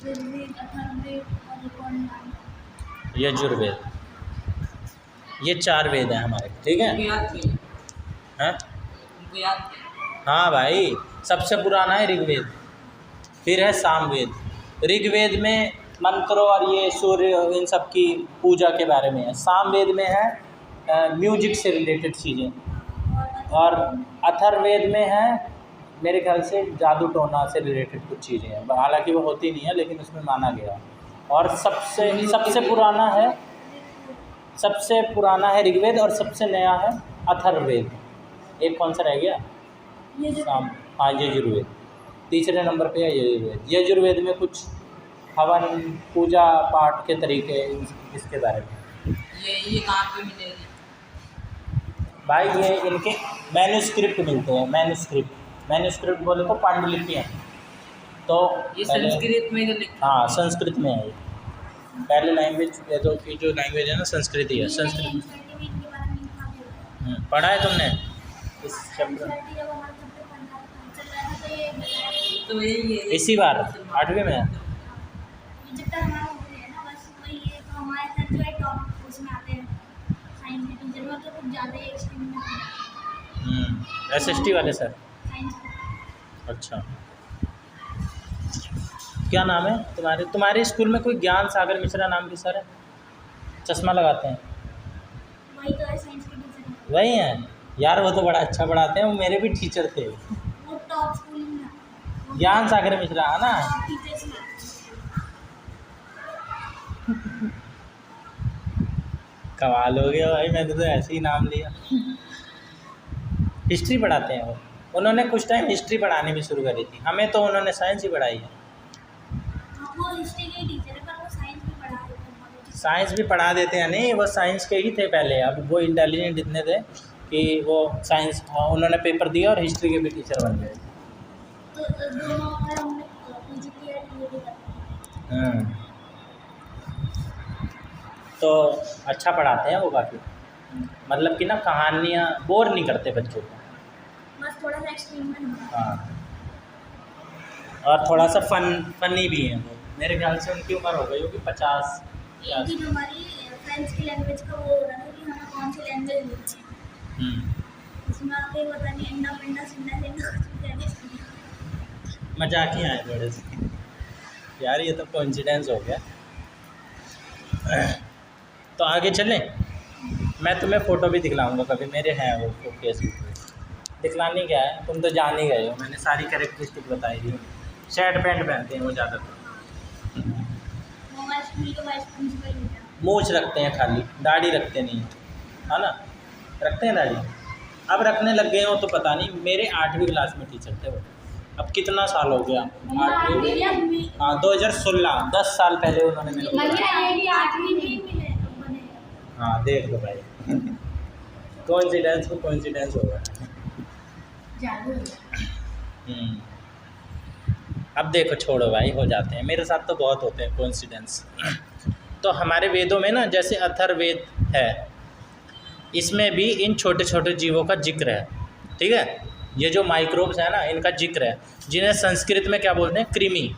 ऋग्वेद, अथर्ववेद और एक और नाम यजुर्वेद, ये 4 वेद हैं हमारे, ठीक है। हैं? हाँ भाई, सबसे पुराना है ऋग्वेद, फिर है सामवेद। ऋग्वेद में मंत्रों और ये सूर्य इन सब की पूजा के बारे में है। सामवेद में है म्यूजिक से रिलेटेड चीज़ें, और अथर्ववेद में है मेरे ख्याल से जादू टोना से रिलेटेड कुछ चीज़ें हैं, हालांकि वो होती नहीं है लेकिन उसमें माना गया। और सबसे पुराना है ऋग्वेद, और सबसे नया है अथर्ववेद। एक कौन सा रह गया? हाँ, यजुर्वेद। तीसरे नंबर पे है यजुर्वेद। यजुर्वेद में कुछ हवन, पूजा पाठ के तरीके, इसके बारे में। ये कहाँ पे मिलेगी भाई? ये इनके मैन्युस्क्रिप्ट मिलते हैं। मैन्युस्क्रिप्ट बोले तो पांडुलिपियाँ। तो ये संस्कृत में तो लिखा। हाँ, संस्कृत में है। पहले लैंग्वेज वेदों की जो लैंग्वेज है ना, संस्कृत ही है। संस्कृत पढ़ा है तुमने इस शब्द? तो यही है, इसी बार 8वीं में है। SST वाले सर? अच्छा, क्या नाम है तुम्हारे स्कूल में? कोई ज्ञान सागर मिश्रा नाम के सर है, चश्मा लगाते हैं? वही तो है, साइंस के टीचर। वही हैं यार, वो तो बड़ा अच्छा पढ़ाते हैं, वो मेरे भी टीचर थे। वो टॉप स्कूल में ज्ञान सागर मिश्रा है ना? टीचर्स में कमाल हो गया भाई, मैंने तो ऐसे ही नाम लिया। हिस्ट्री पढ़ाते हैं वो। उन्होंने कुछ टाइम हिस्ट्री पढ़ानी भी शुरू करी थी, हमें तो उन्होंने साइंस ही पढ़ाई है। वो हिस्ट्री के टीचर है, पर वो साइंस भी पढ़ा देते हैं। साइंस भी पढ़ा देते हैं? नहीं, वो साइंस के ही थे पहले, अब वो इंटेलिजेंट इतने थे कि वो साइंस, उन्होंने पेपर दिया और हिस्ट्री के भी टीचर बन गए। तो दोनों अगर हमने पीजी किया है तो ये भी करते हैं। तो अच्छा पढ़ाते हैं वो काफ़ी, मतलब कि ना कहानियाँ बोर नहीं करते बच्चों को, बस थोड़ा सा एक्सपेरिमेंट। हाँ, और थोड़ा सा फनी भी है वो। मेरे ख्याल से उनकी उम्र हो गई होगी 50। एक ही जो हमारी फ्रेंच की लैंग्वेज का वो हो रहा है कि हमें कौन सी लैंग्वेज लिखनी है, उसमें आके पता नहीं अंडा पिंडा सिंडा सिंडा मजाक ही आए थोड़े से यार, ये तो कोइंसिडेंस हो गया। तो आगे चलें, मैं तुम्हें फ़ोटो भी दिखलाऊंगा कभी, मेरे हैं वो फेसबुक पे। दिखलाने क्या है, तुम तो जान ही गए हो, मैंने सारी कैरेक्टरिस्टिक बताई थी। शर्ट पैंट पहनते हैं वो ज़्यादातर, मूछ रखते हैं खाली, दाढ़ी रखते नहीं, है ना? रखते हैं दाढ़ी, अब रखने लग गए हो तो पता नहीं। मेरे 8वीं क्लास में टीचर थे वो, अब कितना साल हो गया? 8वीं, हाँ 2016, 10 साल पहले उन्होंने मेरे को। हाँ देख लो भाई, कोइंसिडेंस को कोइंसिडेंस होगा। अब देखो, छोड़ो भाई, हो जाते हैं, मेरे साथ तो बहुत होते हैं कोइंसिडेंस। तो हमारे वेदों में ना, जैसे अथर्ववेद है, इसमें भी इन छोटे छोटे जीवों का जिक्र है, ठीक है। ये जो माइक्रोब्स है ना, इनका जिक्र है, जिन्हें संस्कृत में क्या बोलते हैं? कृमि,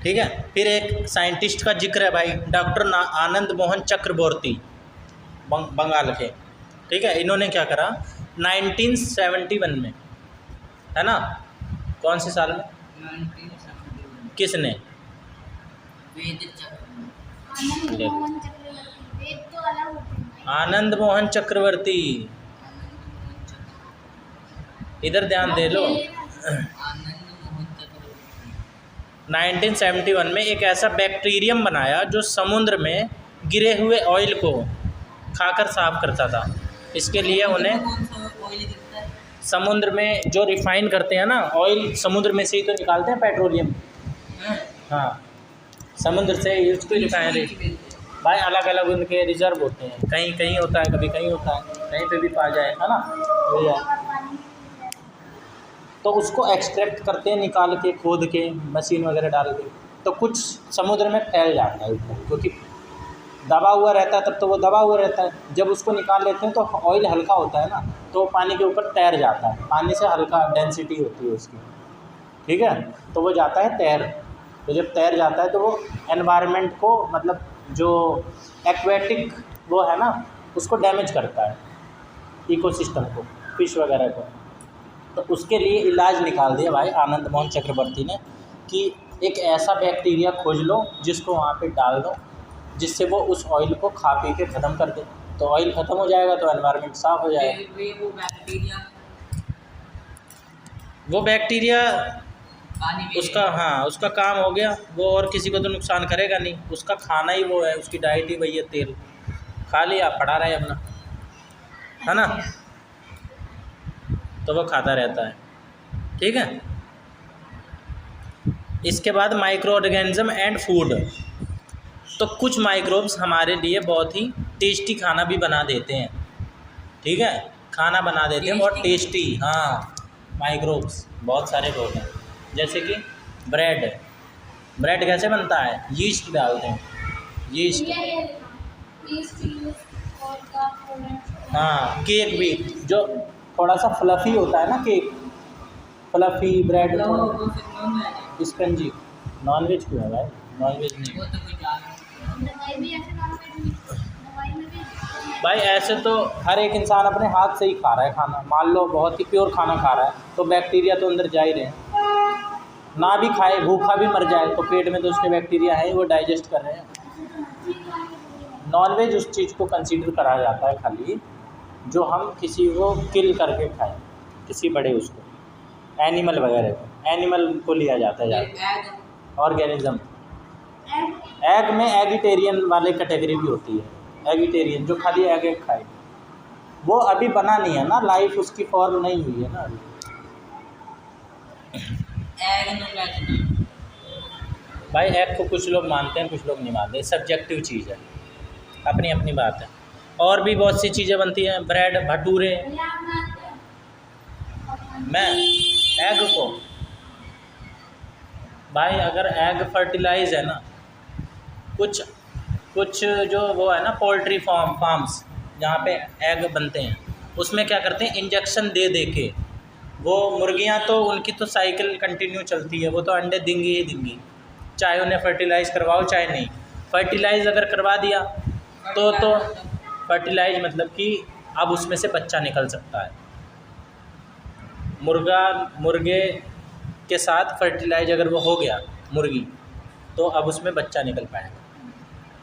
ठीक है। फिर एक साइंटिस्ट का जिक्र है भाई, डॉक्टर आनंद मोहन चक्रवर्ती, बंगाल के, ठीक है। इन्होंने क्या करा 1971 में, है ना? कौन से साल में? 1971। किसने? आनंद मोहन चक्रवर्ती, इधर ध्यान दे लो। 1971 में एक ऐसा बैक्टीरियम बनाया जो समुद्र में गिरे हुए ऑयल को खाकर साफ करता था। इसके लिए उन्हें समुद्र में जो रिफाइन करते हैं ना ऑयल, समुद्र में से ही तो निकालते हैं पेट्रोलियम, हाँ समुद्र से उसको रिफाइनरी भाई, अलग अलग उनके रिजर्व होते हैं, कहीं कहीं होता है, कभी कहीं होता है, कहीं पे भी पा जाए, है ना भैया। तो उसको एक्सट्रैक्ट करते हैं, निकाल के, खोद के, मशीन वगैरह डाल के, तो कुछ समुद्र में फैल जाता है ऊपर, क्योंकि दबा हुआ रहता है, तब तो वो दबा हुआ रहता है। जब उसको निकाल लेते हैं तो ऑयल हल्का होता है ना, तो पानी के ऊपर तैर जाता है, पानी से हल्का डेंसिटी होती है उसकी, ठीक है, तो वो जाता है तैर। तो जब तैर जाता है तो वो एनवायरनमेंट को, मतलब जो एक्वेटिक वो है ना, उसको डैमेज करता है, इकोसिस्टम को, फिश वगैरह को। तो उसके लिए इलाज निकाल दिया भाई आनंद मोहन चक्रवर्ती ने कि एक ऐसा बैक्टीरिया खोज लो जिसको वहाँ पे डाल दो, जिससे वो उस ऑयल को खा पी के ख़त्म कर दे। तो ऑयल ख़त्म हो जाएगा तो एनवायरनमेंट साफ़ हो जाएगा। वो बैक्टीरिया पानी में उसका, हाँ, उसका काम हो गया। वो और किसी को तो नुकसान करेगा नहीं, उसका खाना ही वो है, उसकी डाइट ही वही है, तेल खा लिया, पड़ा रहे अपना, है ना, तो वो खाता रहता है। ठीक है, इसके बाद माइक्रो ऑर्गेनिज्म एंड फूड। तो कुछ माइक्रोब्स हमारे लिए बहुत ही टेस्टी खाना भी बना देते हैं। ठीक है, खाना बना देते हैं बहुत टेस्टी। हाँ, माइक्रोब्स बहुत सारे लोग हैं, जैसे कि ब्रेड कैसे बनता है, यीस्ट डालते हैं, यीस्ट। हाँ, केक भी जो थोड़ा सा फ्लफ़ी होता है ना, cake fluffy, bread spongy. Nonveg क्यों है भाई, नॉनवेज नहीं वो तो कोई जान दवाई भी ऐसे नॉर्मल दवाई में भी भाई। ऐसे तो हर एक इंसान अपने हाथ से ही खा रहा है खाना। मान लो बहुत ही प्योर खाना खा रहा है तो बैक्टीरिया तो अंदर जा ही रहे हैं। ना भी खाए, भूखा भी मर जाए तो पेट में तो उसके बैक्टीरिया है, वो डाइजेस्ट कर रहे हैं। नॉनवेज उस चीज़ को कंसीडर करा जाता है खाली जो हम किसी को किल करके खाएं, किसी बड़े उसको, एनिमल वगैरह को, एनिमल को लिया जाता है ज़्यादा। ऑर्गेनिज्म, एग में एगिटेरियन वाले कैटेगरी भी होती है। एगिटेरियन जो खाली एग खाए, वो अभी बना नहीं है ना, लाइफ उसकी फॉर्म नहीं हुई है ना अभी। भाई एग को कुछ लोग मानते हैं, कुछ लोग नहीं मानते, सब्जेक्टिव चीज़ है, अपनी अपनी बात है। और भी बहुत सी चीज़ें बनती हैं, ब्रेड, भटूरे। मैं एग को भाई, अगर एग फर्टिलाइज है ना, कुछ जो वो है ना पोल्ट्री फार्म्स जहाँ पे एग बनते हैं, उसमें क्या करते हैं, इंजेक्शन दे दे के वो मुर्गियाँ, तो उनकी तो साइकिल कंटिन्यू चलती है, वो तो अंडे देंगी ही देंगी, चाहे उन्हें फर्टिलाइज़ करवाओ चाहे नहीं। फर्टिलाइज़ अगर करवा दिया तो फर्टिलाइज मतलब कि अब उसमें से बच्चा निकल सकता है। मुर्गे के साथ फर्टिलाइज अगर वो हो गया मुर्गी, तो अब उसमें बच्चा निकल पाएगा।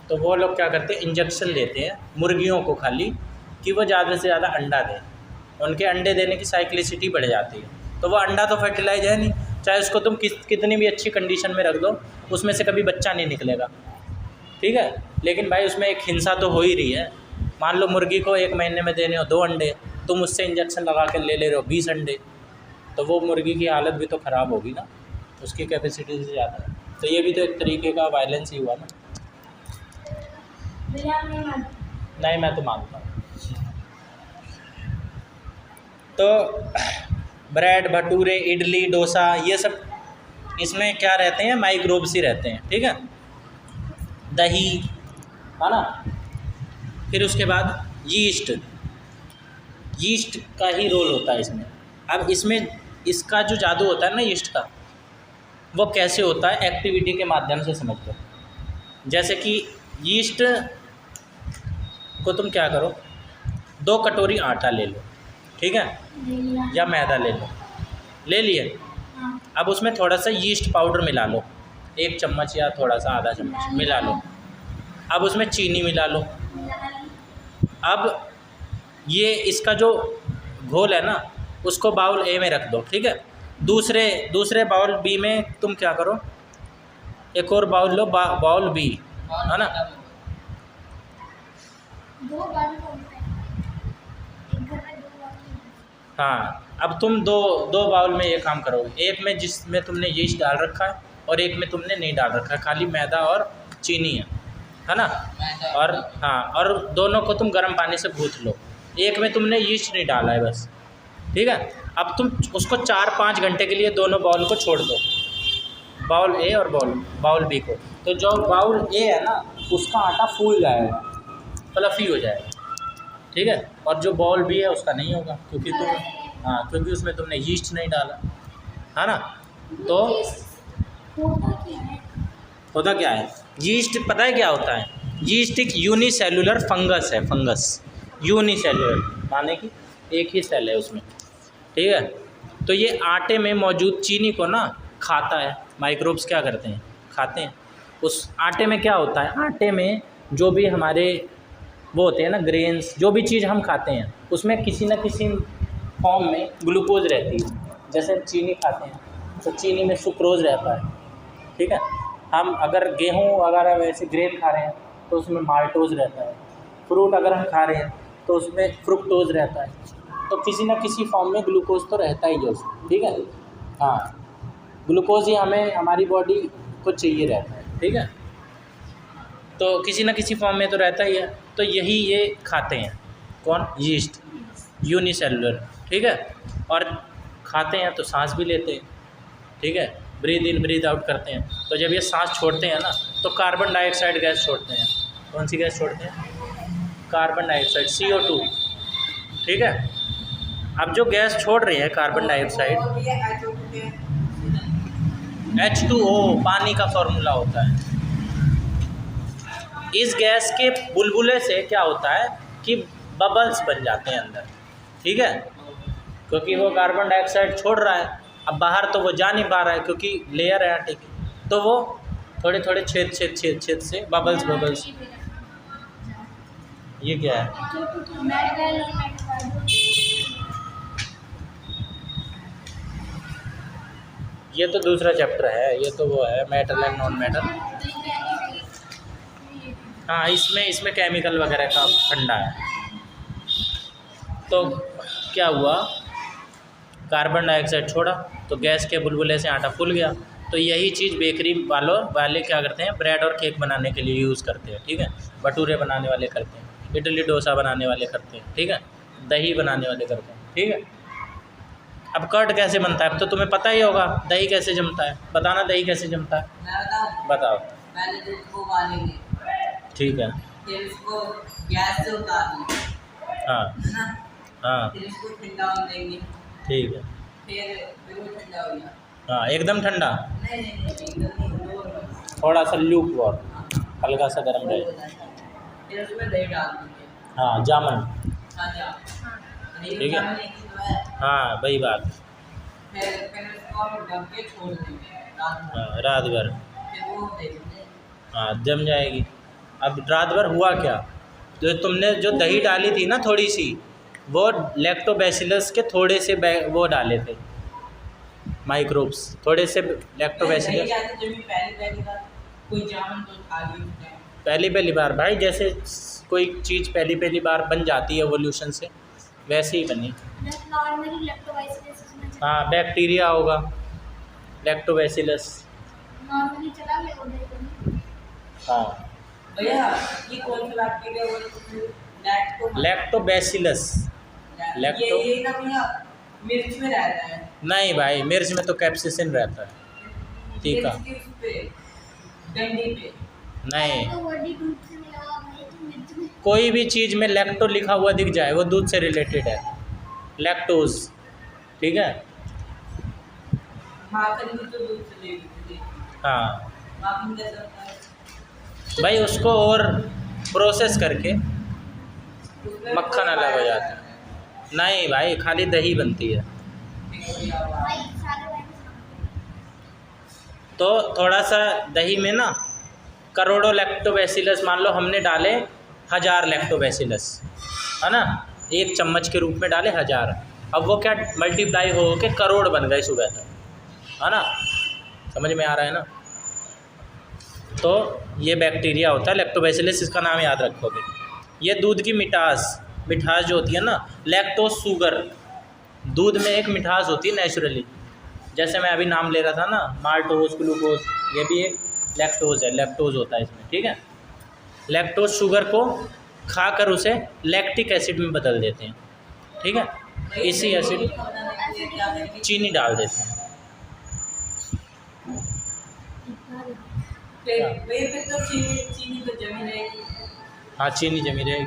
तो वो लोग क्या करते हैं, इंजेक्शन देते हैं मुर्गियों को खाली कि वो ज़्यादा से ज़्यादा अंडा दें, उनके अंडे देने की साइक्लिसिटी बढ़ जाती है। तो वो अंडा तो फर्टिलाइज है नहीं, चाहे उसको तुम कितनी भी अच्छी कंडीशन में रख दो, उसमें से कभी बच्चा नहीं निकलेगा। ठीक है, लेकिन भाई उसमें एक हिंसा तो हो ही रही है। मान लो मुर्गी को 1 महीने में देने हो 2 अंडे, तुम उससे इंजेक्शन लगा के ले रहे हो 20 अंडे, तो वो मुर्गी की हालत भी तो ख़राब होगी ना, उसकी कैपेसिटी से ज़्यादा है। तो ये भी तो एक तरीके का वायलेंस ही हुआ ना। नहीं, मैं तो मानता हूँ। तो ब्रेड, भटूरे, इडली, डोसा, ये सब इसमें क्या रहते हैं, माइक्रोब्स ही रहते हैं। ठीक है, दही है ना। फिर उसके बाद यीस्ट का ही रोल होता है इसमें। अब इसमें इसका जो जादू होता है ना यीस्ट का, वो कैसे होता है, एक्टिविटी के माध्यम से समझ लो। जैसे कि यीस्ट को तुम क्या करो, 2 कटोरी आटा ले लो, ठीक है, या मैदा ले लिए। अब उसमें थोड़ा सा यीस्ट पाउडर मिला लो, 1 चम्मच या थोड़ा सा आधा चम्मच मिला लो। अब उसमें चीनी मिला लो। अब ये इसका जो घोल है ना, उसको बाउल ए में रख दो, ठीक है। दूसरे बाउल बी में तुम क्या करो, एक और बाउल लो, बाउल बी, है ना। 2 बार होता है, एक घर में 2 बार। हाँ, अब तुम दो बाउल में ये काम करोगे, एक में जिसमें तुमने यीस्ट डाल रखा है और एक में तुमने नहीं डाल रखा है, खाली मैदा और चीनी है ना। और हाँ, और दोनों को तुम गर्म पानी से गूँथ लो। एक में तुमने यीस्ट नहीं डाला है बस, ठीक है। अब तुम उसको 4-5 घंटे के लिए दोनों बाउल को छोड़ दो, बाउल ए और बाउल बी को। तो जो बाउल ए है ना, उसका आटा फूल जाएगा, फ्लफ़ी हो जाएगा, ठीक है। और जो बाउल बी है उसका नहीं होगा, क्योंकि उसमें तुमने यीस्ट नहीं डाला, है ना। तो होता क्या है? यीस्ट पता है क्या होता है? यीस्ट एक यूनिसेलुलर फंगस है, फंगस यूनिसेलुलर माने कि एक ही सेल है उसमें, ठीक है। तो ये आटे में मौजूद चीनी को ना खाता है। माइक्रोब्स क्या करते हैं? खाते हैं। उस आटे में क्या होता है? आटे में जो भी हमारे वो होते हैं ना ग्रेन्स, जो भी चीज़ हम खाते हैं उसमें किसी न किसी फॉर्म में ग्लूकोज रहती है। जैसे चीनी खाते हैं तो चीनी में सुक्रोज रहता है, ठीक है। हम अगर गेहूँ अगर ऐसे ग्रेन खा रहे हैं तो उसमें माल्टोज रहता है। फ्रूट अगर हम खा रहे हैं तो उसमें फ्रुक्टोज रहता है। तो किसी न किसी फॉर्म में ग्लूकोज तो रहता ही है उसमें, ठीक है। हाँ, ग्लूकोज ही हमें हमारी बॉडी को चाहिए रहता है, ठीक है। तो किसी न किसी फॉर्म में तो रहता ही है। तो यही ये खाते हैं, कौन? यीस्ट, यूनिसेलुलर, ठीक है। और खाते हैं तो सांस भी लेते हैं, ठीक है। ब्रीद इन ब्रीद आउट करते हैं। तो जब ये सांस छोड़ते हैं ना तो कार्बन डाइऑक्साइड गैस छोड़ते हैं। कौन सी गैस छोड़ते हैं? कार्बन डाइऑक्साइड, CO2, ठीक है। अब जो गैस छोड़ रही है कार्बन डाइऑक्साइड, H2O पानी का फॉर्मूला होता है। इस गैस के बुलबुले से क्या होता है कि बबल्स बन जाते हैं अंदर, ठीक है। क्योंकि वो कार्बन डाइऑक्साइड छोड़ रहा है, अब बाहर तो वो जा नहीं पा रहा है क्योंकि लेयर है आटे की, तो वो थोड़े थोड़े छेद छेद छेद छेद से बबल्स बबल्स। ये क्या है? ये तो दूसरा चैप्टर है, ये तो वो है मेटल एंड नॉन मेटल। हाँ, इसमें केमिकल वगैरह का फंडा है। तो क्या हुआ, कार्बन डाइऑक्साइड छोड़ा तो गैस के बुलबुले से आटा फूल गया। तो यही चीज़ बेकरी वाले क्या करते हैं? ब्रेड और केक बनाने के लिए यूज़ करते हैं, ठीक है। भटूरे बनाने वाले करते हैं, इडली डोसा बनाने वाले करते हैं, ठीक है। दही बनाने वाले करते हैं, ठीक है। अब कर्ड कैसे बनता है? अब तो तुम्हें पता ही होगा दही कैसे जमता है। बताना दही कैसे जमता है, बताओ। पहले दूध को उबालेंगे, ठीक है। फिर उसको गैस से उतार देंगे, हाँ है ना। हाँ, फिर उसको ठंडा होने देंगे, ठीक है। फिर वो ठंडा हो गया। हाँ, एकदम ठंडा, नहीं नहीं नहीं, एकदम नहीं, लोअर थोड़ा सा ल्यूक वॉर्म, हल्का सा गर्म रहे। फिर उसमें दही डाल देंगे। हाँ, जामन, हाँ जी, ठीक है। जामुन एक ही तो है। हाँ वही बात। फिर उसको हम ढक के छोड़ देंगे रात भर। हाँ, रात भर। फिर वो देखेंगे। हाँ, जम जाएगी। अब रात भर हुआ क्या, जो तुमने जो दही डाली थी ना थोड़ी सी, वो लैक्टोबैसिलस के थोड़े से वो डाले थे माइक्रोब्स, थोड़े से लैक्टोबैसिलस। कोई जामुन तो खा लिया पहली बार भाई, जैसे कोई चीज़ पहली बार बन जाती है एवोल्यूशन से, वैसे ही बनी। नॉर्मली लैक्टोबैसिलस इसमें हाँ, बैक्टीरिया होगा लैक्टोबैसिलस। नॉर्मली चला गया उधर। हाँ, भैया ये कौन सी बैक्टीरिया बोले? लैक्टोबैसिलस। ये ना भैया मिर्च में रहता है। नहीं भाई, मिर्च में तो कैप्सिसिन रहता है, तीखा। मिर्च की उस पे डंडी पे नहीं, तो बॉडी दूध से मिला हुआ भाई, तो मिर्च में कोई भी चीज़ में लैक्टो लिखा हुआ दिख जाए वो दूध से रिलेटेड है, लैक्टोज, ठीक है। माखन भी तो दूध से लेती। हाँ माखन कैसा होता है? भाई, उसको और प्रोसेस करके उसमें मक्खन अलग हो जाता है। नहीं भाई, खाली दही बनती है। भाई सारे भाई तो थोड़ा सा दही में ना करोड़ों लैक्टोबैसिलस, मान लो हमने डाले 1000 लैक्टोबैसिलस, है ना, एक चम्मच के रूप में डाले 1000। अब वो क्या मल्टीप्लाई हो के करोड़ बन गए सुबह तक, है ना। समझ में आ रहा है ना। तो ये बैक्टीरिया होता है लैक्टोबैसिलस, इसका नाम याद रखोगे। ये दूध की मिठास जो होती है ना, लैक्टोज शुगर, दूध में एक मिठास होती है नेचुरली। जैसे मैं अभी नाम ले रहा था ना, माल्टोज, ग्लूकोज, ये भी एक लैक्टोज है, लैक्टोज होता है इसमें, ठीक है। लैक्टोज शुगर को खाकर उसे लैक्टिक एसिड में बदल देते हैं, ठीक है। इसी एसिड चीनी डाल देते हैं। फिर तो चीनी तो जमी रहेगी। हाँ, चीनी जमी रहेगी।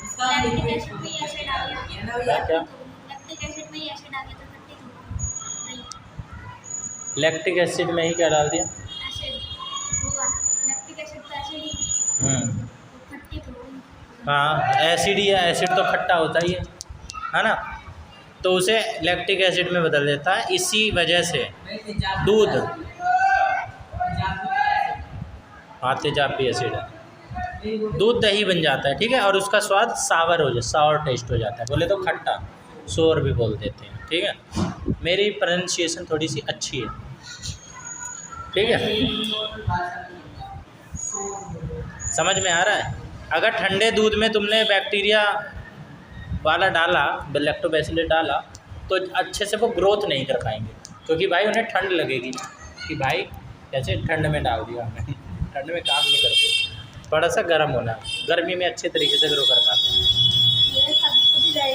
उसका लैक्टिक एसिड में ही एसिड आ गया। ये ना भैया क्या? लैक्टिक एसिड में ही एसिड आ गया तो खट्टी लैक्टिक एसिड में ही क्या डाल दिया? एसिड होगा ना, लैक्टिक एसिड तो एसिड ही हम्म, खट्टी तो होगी। हाँ एसिड या एसिड तो खट्टा होता ही है ना, तो उसे लैक्टिक एसिड में बदल देता है। इसी वजह से दूध हाँ तेजाबी एसिड है, दूध दही बन जाता है, ठीक है, और उसका स्वाद सावर हो जाए, सावर टेस्ट हो जाता है, बोले तो खट्टा, सोर भी बोल देते हैं, ठीक है। मेरी प्रोनाउंसिएशन थोड़ी सी अच्छी है, ठीक है, समझ में आ रहा है। अगर ठंडे दूध में तुमने बैक्टीरिया वाला डाला, लैक्टोबैसिलस डाला, तो अच्छे से वो ग्रोथ नहीं कर पाएंगे, क्योंकि भाई उन्हें ठंड लगेगी कि भाई कैसे ठंड में डाल दिया हमने, ठंड में काम नहीं करते, थोड़ा सा गर्म होना, गर्मी में अच्छे तरीके से ग्रो कर पाते हैं। ये कभी जाए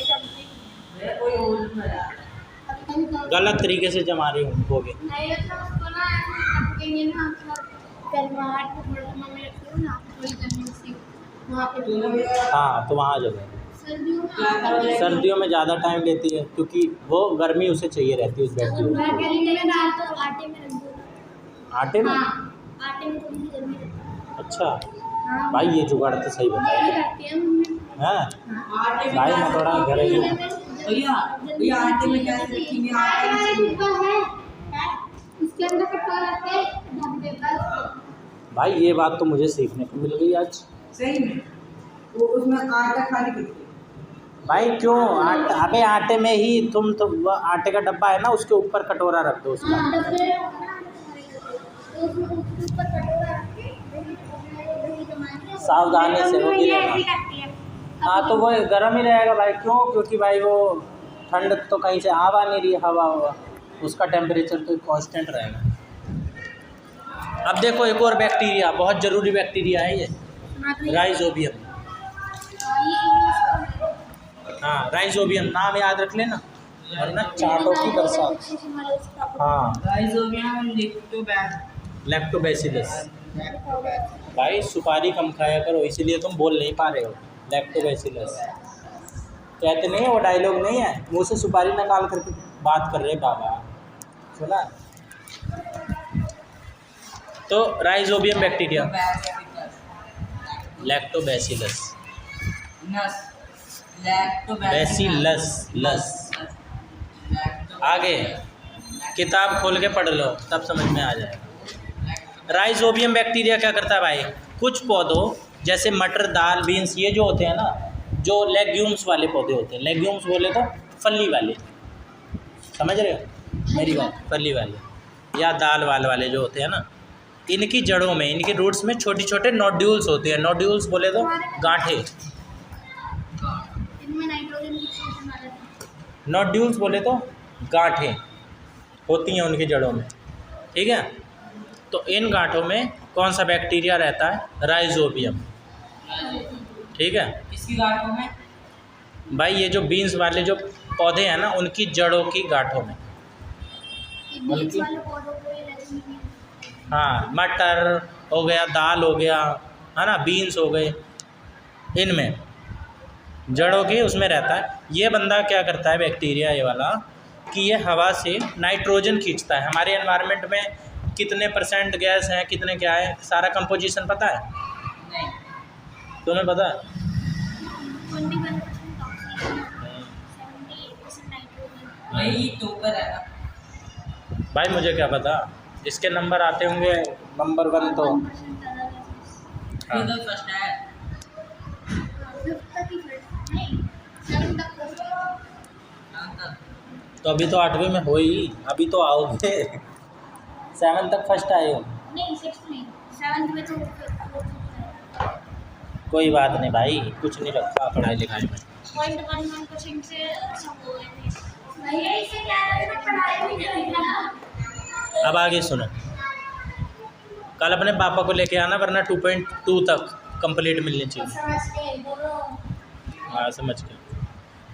गलत तरीके से जमा रहे होगे। नहीं मतलब उसको ना कहेंगे ना, मतलब गलवाट को थोड़ा मम्मी रखती हूँ ना, थोड़ी गर्मी सी वहाँ पे। हाँ तो वहाँ जगह सर्दियों में सर्दियों में ज़्यादा टाइम लेती है, क्योंकि वो गर्मी उसे चाहिए रहती है उस बैक्टीरिया में डाल तो आटे में रख दो। आटे में। हाँ, आटे में थोड़ी सी गर्मी रहती है। अच्छा हाँ, भाई ये जुगाड़ तो सही बताया यही करती है मम्मी। है भाई, मैं थोड़ा घरेलू भैया आटे में कैसे रखेंगे? आटे में इसके अंदर कट्टा रख के ढक देता है। भाई ये बात तो मुझे सीखने को मिल गई आज। सही में वो उसमें आटा खाली करते भाई क्यों अबे आटे में ही तुम तो वो आटे का डब्बा है ना, उसके ऊपर कटोरा रख दो उसका। हाँ, डब्बे तो उसमें ऊपर कटोरा रख के दही जमा के सावधानी से वो मम्मी गिरेगा। ऐसे ही करती है। हाँ तो वो गर्म ही रहेगा भाई, क्यों? क्योंकि भाई वो ठंड तो कहीं से आ नहीं रही, हवा उसका टेम्परेचर तो कांस्टेंट रहेगा। अब देखो एक और बैक्टीरिया, बहुत ज़रूरी बैक्टीरिया है ये, राइजोबियम। हाँ राइजोबियम नाम याद रख लेना, वरना चाटों की बरसात। हाँ राइजोबियम लैक्टोबैसिलस। भाई सुपारी कम खाया करो, इसीलिए तुम बोल नहीं पा रहे हो। लैक्टोबैसिलस कहते नहीं है, वो डायलॉग नहीं है, मुँह से सुपारी निकाल करके बात कर रहे बाबा, सुना? तो राइजोबियम बैक्टीरिया, लैक्टोबैसिलस, बैसिलस लस। आगे किताब खोल के पढ़ लो तब समझ में आ जाएगा। राइजोबियम बैक्टीरिया क्या करता है भाई, कुछ पौधों जैसे मटर, दाल, बीन्स, ये जो होते हैं ना, जो लेग्यूम्स वाले पौधे होते हैं, लेग्यूम्स बोले तो फली वाले, समझ रहे हो मेरी बात, फली वाले या दाल वाल वाले जो होते हैं ना, इनकी जड़ों में, इनके रूट्स में छोटे छोटे नोड्यूल्स होते हैं। नोड्यूल्स बोले तो गांठे, इनमें नाइट्रोजन फिक्सेशन वाला था। नोड्यूल्स बोले तो गांठें होती हैं उनकी जड़ों में, ठीक है। तो इन गांठों में कौन सा बैक्टीरिया रहता है? राइजोबियम, ठीक है। किसकी गांठों में? भाई ये जो बीन्स वाले जो पौधे हैं ना, उनकी जड़ों की गांठों में। ये बीज वाले पौधों को ये लगेंगे। हाँ मटर हो गया, दाल हो गया, है ना, बीन्स हो गए, इनमें जड़ों की उसमें रहता है। ये बंदा क्या करता है बैक्टीरिया ये वाला, कि ये हवा से नाइट्रोजन खींचता है। हमारे एनवायरनमेंट में कितने % गैस हैं, कितने क्या है, सारा कंपोजिशन पता है? नहीं। तुम्हें पता है? 21% ऑक्सीजन, 78% नाइट्रोजन। वही तो ऊपर है ना। भाई मुझे क्या पता, इसके नंबर आते होंगे, नंबर 1 तो 1% अलग है। ये तो फर्स्ट है। 5th तक ही first, नहीं 7th तक first है। तो अभी तो 8वीं में हो ही, अभी तो आओगे 7 तक फर्स्ट आए हो। नहीं 6th में, 7th में तो fourth है। कोई बात नहीं भाई, कुछ नहीं रखा पढ़ाई लिखाई में। 0.11% से सब हो गए थे। भैया इससे क्या है, पढ़ाई भी करेगा ना। अब आगे सुनो, कल अपने पापा को लेके आना, वरना 2.2 तक कंप्लीट मिलनी चाहिए। समझ के बोलो। हाँ समझ के।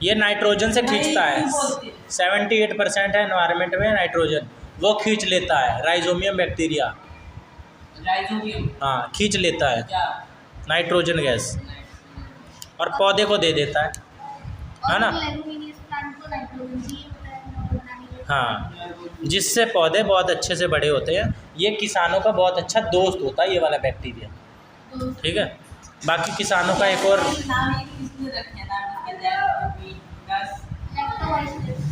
ये नाइट्रोजन से खींचता है, 78% है एनवायरनमेंट में नाइट्रोजन, वो खींच लेता है राइजोबियम बैक्टीरिया। राइजोबियम हाँ खींच लेता है क्या? नाइट्रोजन गैस, और पौधे को दे देता है ना। लेगुमिनियस प्लांट को नाइट्रोजन चाहिए होता है, हाँ जिससे पौधे बहुत अच्छे से बड़े होते हैं। ये किसानों का बहुत अच्छा दोस्त होता है ये वाला बैक्टीरिया, ठीक है। बाकी किसानों का एक और नाम एक किसने रखे हैं, नाम इसके लैक्टोबैसिलस।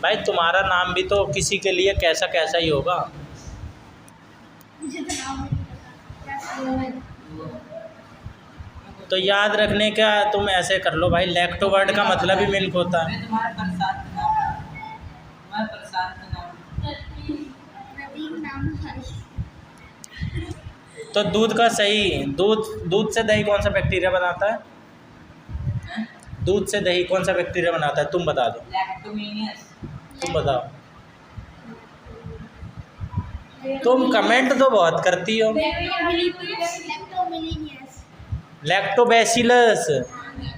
भाई तुम्हारा नाम भी तो किसी के लिए कैसा कैसा ही होगा। मुझे तो नाम नहीं पता क्या सही है। तो याद रखने का तुम ऐसे कर लो भाई, लैक्टोवर्ड का मतलब ही मिल्क होता है। मैं तुम्हारा प्रसाद का नाम है, तुम्हारा प्रसाद का नाम प्रतीक नाम हर्ष। तो दूध का सही, दूध से दही कौन सा बैक्टीरिया बनाता है? है, दूध से दही कौन सा बैक्टीरिया बनाता है? तुम बता दो, लैक्टोमेनियस। तुम बताओ। तुम कमेंट तो बहुत करती हो। लैक्टोबैसिलस,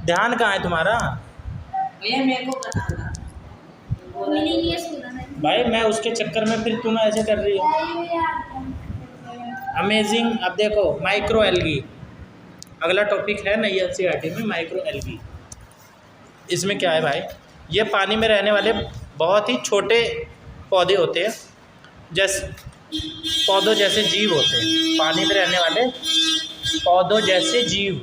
ध्यान कहाँ है तुम्हारा? भैया मेरे को पता था। भाई मैं उसके चक्कर में फिर तुम ऐसे कर रही हो। अमेजिंग। अब देखो माइक्रो एल्गी, अगला टॉपिक है नई एनसीईआरटी में, माइक्रो एल्गी। इसमें क्या है भाई, ये पानी में रहने वाले बहुत ही छोटे पौधे होते हैं, जैसे पौधों जैसे जीव होते हैं, पानी में रहने वाले पौधों जैसे जीव,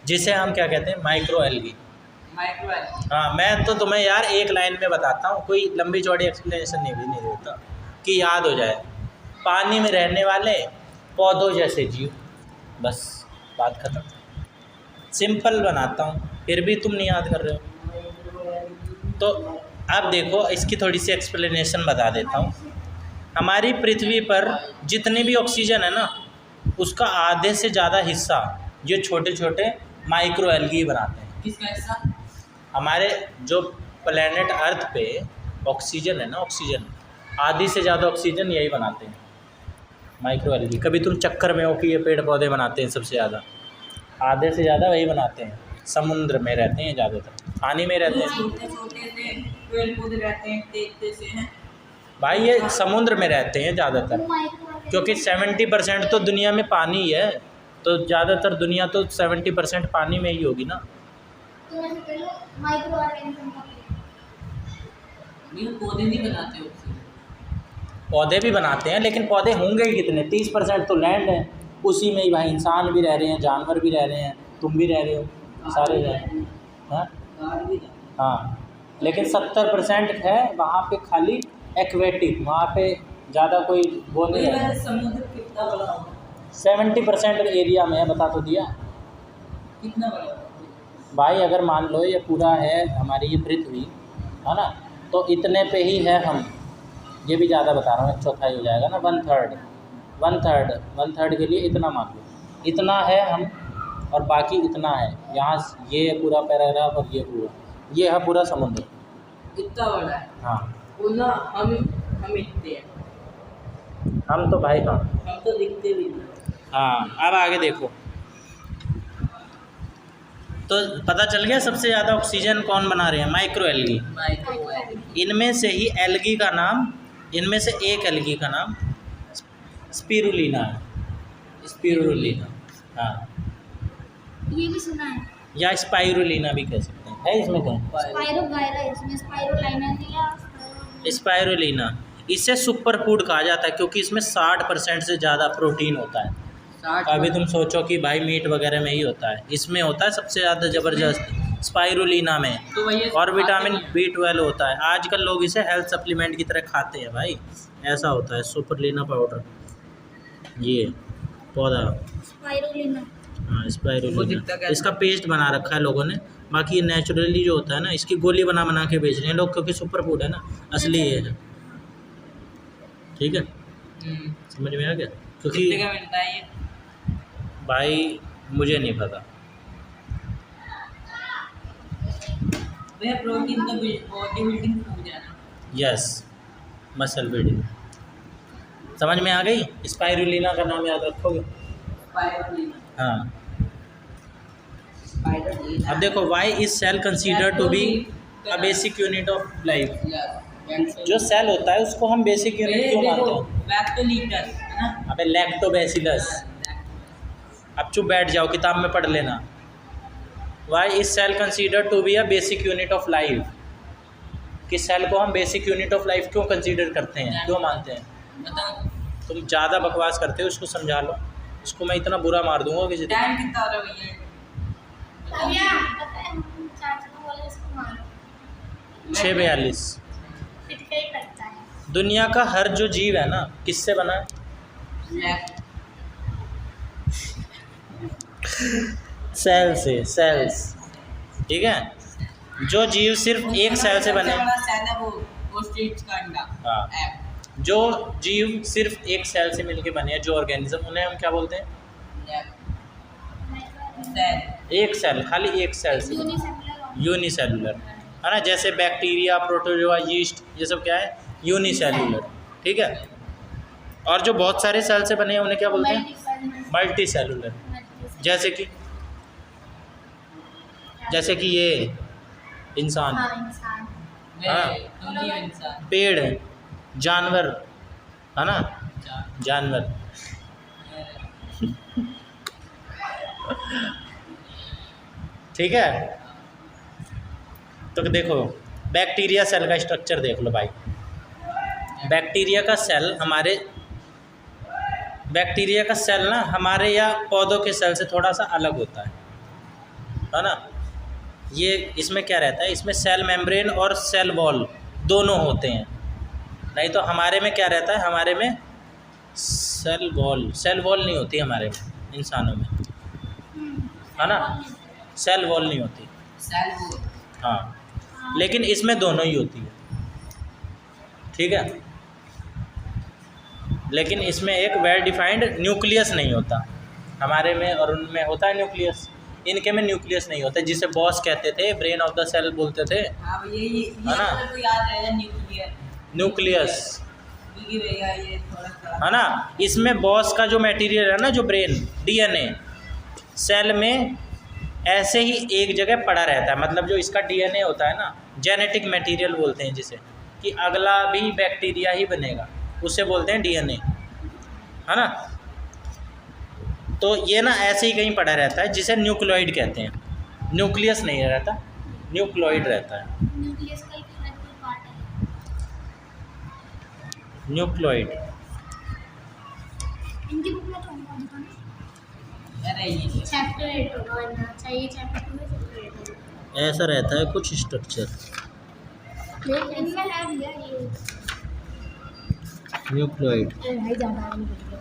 जिसे हम क्या कहते हैं? Micro algae. हाँ, मैं तो तुम्हें यार एक लाइन में बताता हूँ, कोई लंबी चौड़ी एक्सप्लेनेशन नहीं देता कि याद हो जाए। पानी में रहने वाले पौधों जैसे जीव, बस बात खत्म। सिंपल बनाता हूँ, फिर भी तुम नहीं याद कर रहे हो। तो अब देखो इसकी थोड़ी सी एक्सप्लेनेशन बता देता हूँ। हमारी पृथ्वी पर जितनी भी ऑक्सीजन है ना, उसका आधे से ज़्यादा हिस्सा ये छोटे छोटे माइक्रो एल्गी बनाते हैं। किसका हिस्सा? हमारे जो प्लेनेट अर्थ पे ऑक्सीजन है ना, ऑक्सीजन आधी से ज़्यादा ऑक्सीजन यही बनाते हैं, माइक्रो एल्गी। कभी तुम चक्कर में हो कि ये पेड़ पौधे बनाते हैं सबसे ज़्यादा? आधे से ज़्यादा वही बनाते हैं। समुद्र में रहते हैं ज़्यादातर, पानी में रहते हैं। छोटे छोटे से पेड़ पौधे रहते हैं, देखते से हैं भाई ये समुद्र में रहते हैं ज़्यादातर, क्योंकि 70% तो दुनिया में पानी ही है, तो ज़्यादातर दुनिया तो 70% पानी में ही होगी ना। ये पौधे नहीं बनाते ऑक्सीजन। पौधे भी बनाते हैं, लेकिन पौधे होंगे ही कितने? 30% तो लैंड है, उसी में ही भाई इंसान भी रह रहे हैं, जानवर भी रह रहे हैं, तुम भी रह रहे हो, सारे रह रहे हैं। हाँ, लेकिन 70% है वहाँ पे खाली एक्वेटिक, वहाँ पे ज़्यादा कोई वो नहीं है। समुद्र कितना बड़ा होगा? 70% एरिया में है, बता तो दिया। कितना बड़ा होगा? भाई अगर मान लो ये पूरा है हमारी ये पृथ्वी है ना, तो इतने पे ही है हम, ये भी ज़्यादा बता रहा हूँ, 1/4 हो जाएगा ना, 1/3 के लिए इतना मान लो, इतना है हम, और बाकी इतना है यहाँ, ये पूरा पैराग्राफ और ये है पूरा समुद्र। इतना बड़ा है? हाँ, वो ना हम इतने हैं, हम तो भाई हाँ, हम तो दिखते भी नहीं। हाँ। अब आगे देखो, तो पता चल गया सबसे ज़्यादा ऑक्सीजन कौन बना रहे हैं? Micro algae. इनमें से ही एल्गी का नाम, इनमें से एक एल्गी का नाम स्पिरुलिना है, स्पिरुलिना। हाँ, ये भी सुना है, या स्पाइरुलिना भी कह सकते हैं, है इसमें कहीं स्पाइरुलिना। इसे सुपर फूड कहा जाता है, क्योंकि इसमें 60% से ज़्यादा प्रोटीन होता है। अभी तुम सोचो कि भाई मीट वगैरह में ही होता है, इसमें होता है सबसे ज़्यादा ज़बरदस्त स्पाइरुलिना में, और विटामिन B12 होता है। आजकल लोग इसे हेल्थ सप्लीमेंट की तरह खाते हैं भाई, ऐसा होता है। सुपरलिना पाउडर, ये पौधा हाँ स्पाइरुलिना, इसका पेस्ट बना रखा है लोगों ने, बाकी नेचुरली जो होता है ना, इसकी गोली बना बना के बेच रहे हैं लोग, क्योंकि सुपर फूड है ना, असली ये है। ठीक है, समझ में आ गया? क्योंकि कितने का मिलता है ये? भाई मुझे नहीं पता। भैया प्रोटीन तो बॉडी बिल्डिंग फूड है ना? Yes, muscle building. समझ में आ गई? स्पाइरुलिना का नाम याद रखोगे? स्पाइरुलिना। हाँ। स्पाइरुलिना। अब देखो, why is cell consider to be a basic unit of life. जो सेल होता है उसको हम बेसिक यूनिट क्यों मानते हैं? लैक्टोलिटस है ना? अबे लैक्टोबैसिलस। अब चुप बैठ जाओ, किताब में पढ़ लेना। Why is cell consider to be a basic unit of life? कि सेल को हम बेसिक यूनिट ऑफ लाइफ क्यों कंसीडर करते हैं, क्यों मानते हैं? बताओ। तुम ज़्यादा बकवास करते हो, उसको समझा लो। उसको मैं इतना बुरा मार दूंगा किसी दिन। टाइम कितना हो रहा है भैया? भैया पता है हम चाचा को बोले इसको मारो 6:42। पिटके ही करता है। दुनिया का हर जो जीव है ना किससे बना है? लेफ्ट। सेल से, सेल्स। ठीक है, जो जीव सिर्फ एक सेल से बने, सेल है वो ओस्ट्रिच का अंडा। हाँ, एग। जो जीव सिर्फ एक सेल से मिलके बने हैं, जो ऑर्गेनिज्म, उन्हें हम क्या बोलते हैं? सेल। एक सेल, खाली एक सेल से, यूनिसेलुलर, है ना। जैसे बैक्टीरिया, प्रोटोजोआ, यीस्ट, ये सब क्या है? यूनिसेलुलर। ठीक है, और जो बहुत सारे सेल से बने हैं उन्हें क्या बोलते हैं? Multi cellular. जैसे कि ये इंसान, हाँ इंसान। हाँ। तुम भी इंसान। पेड़, जानवर, है ना, जानवर। ठीक है, तो देखो बैक्टीरिया सेल का स्ट्रक्चर देख लो भाई। बैक्टीरिया का सेल ना हमारे या पौधों के सेल से थोड़ा सा अलग होता है ना। ये इसमें क्या रहता है? इसमें सेल मेम्ब्रेन और सेल वॉल दोनों होते हैं। नहीं तो हमारे में क्या रहता है? हमारे में सेल वॉल नहीं होती हमारे में, इंसानों में, है ना। सेल वॉल नहीं होती, सेल वो। हाँ, लेकिन इसमें दोनों ही होती है। ठीक है, लेकिन इसमें एक वेल डिफाइंड न्यूक्लियस नहीं होता। हमारे में और उनमें होता है न्यूक्लियस, इनके में न्यूक्लियस नहीं होता, जिसे बॉस कहते थे, ब्रेन ऑफ द सेल बोलते थे, हाँ ये है ना। तो याद रहेगा न्यूक्लियस, क्योंकि भैया ये थोड़ा सा है ना। इसमें बॉस का जो मटेरियल है ना, जो ब्रेन, डीएनए, सेल में ऐसे ही एक जगह पड़ा रहता है। मतलब जो इसका डीएनए होता है ना, जेनेटिक मटेरियल बोलते हैं जिसे, कि अगला भी बैक्टीरिया ही बनेगा, उसे बोलते हैं डीएनए, है ना। तो ये ना ऐसे ही कहीं पड़ा रहता है, जिसे न्यूक्लियोइड कहते हैं। न्यूक्लियस नहीं रहता, न्यूक्लियोइड रहता है, न्यूक्लियस का एक अलग पार्ट है। न्यूक्लियोइड। इनकी बुक में तो होगा ना, अरे ये चैप्टर 8 होगा, वरना चाहिए चैप्टर 2 में चैप्टर 8 होगा। ऐसा रहता है कुछ स्ट्रक्चर, इनमें है भैया ये न्यूक्लियोइड। भाई ज़्यादा नहीं बोलिए।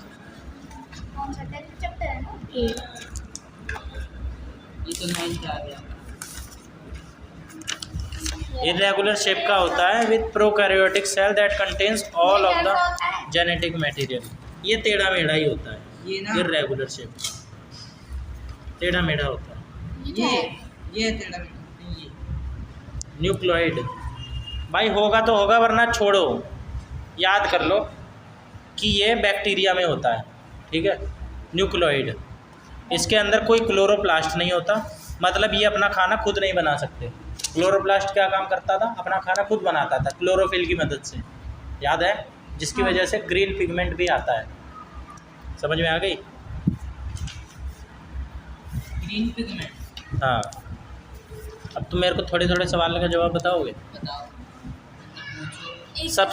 कौन सा चैप्टर है ना? 8। ये तो नहीं आ गया। इरेगुलर शेप का होता है with prokaryotic cell that contains all of the genetic material. ये टेढ़ा मेढ़ा ही होता है, ये ना इरेगुलर शेप, टेढ़ा मेढ़ा होता है। ये तेरा नहीं ये न्यूक्लियोइड भाई होगा तो होगा, वरना छोड़ो। याद कर लो कि ये बैक्टीरिया में होता है, ठीक है। न्यूक्लियोइड, इसके अंदर कोई क्लोरोप्लास्ट नहीं होता, मतलब ये अपना खाना खुद नहीं बना सकते। क्लोरोप्लास्ट क्या काम करता था? अपना खाना खुद बनाता था क्लोरोफिल की मदद से, याद है, जिसकी वजह से ग्रीन पिगमेंट भी आता है। समझ में आ गई? Green pigment. हाँ, अब तुम मेरे को थोड़े थोड़े सवाल का जवाब बताओगे? बताओ। पूछो। एक सब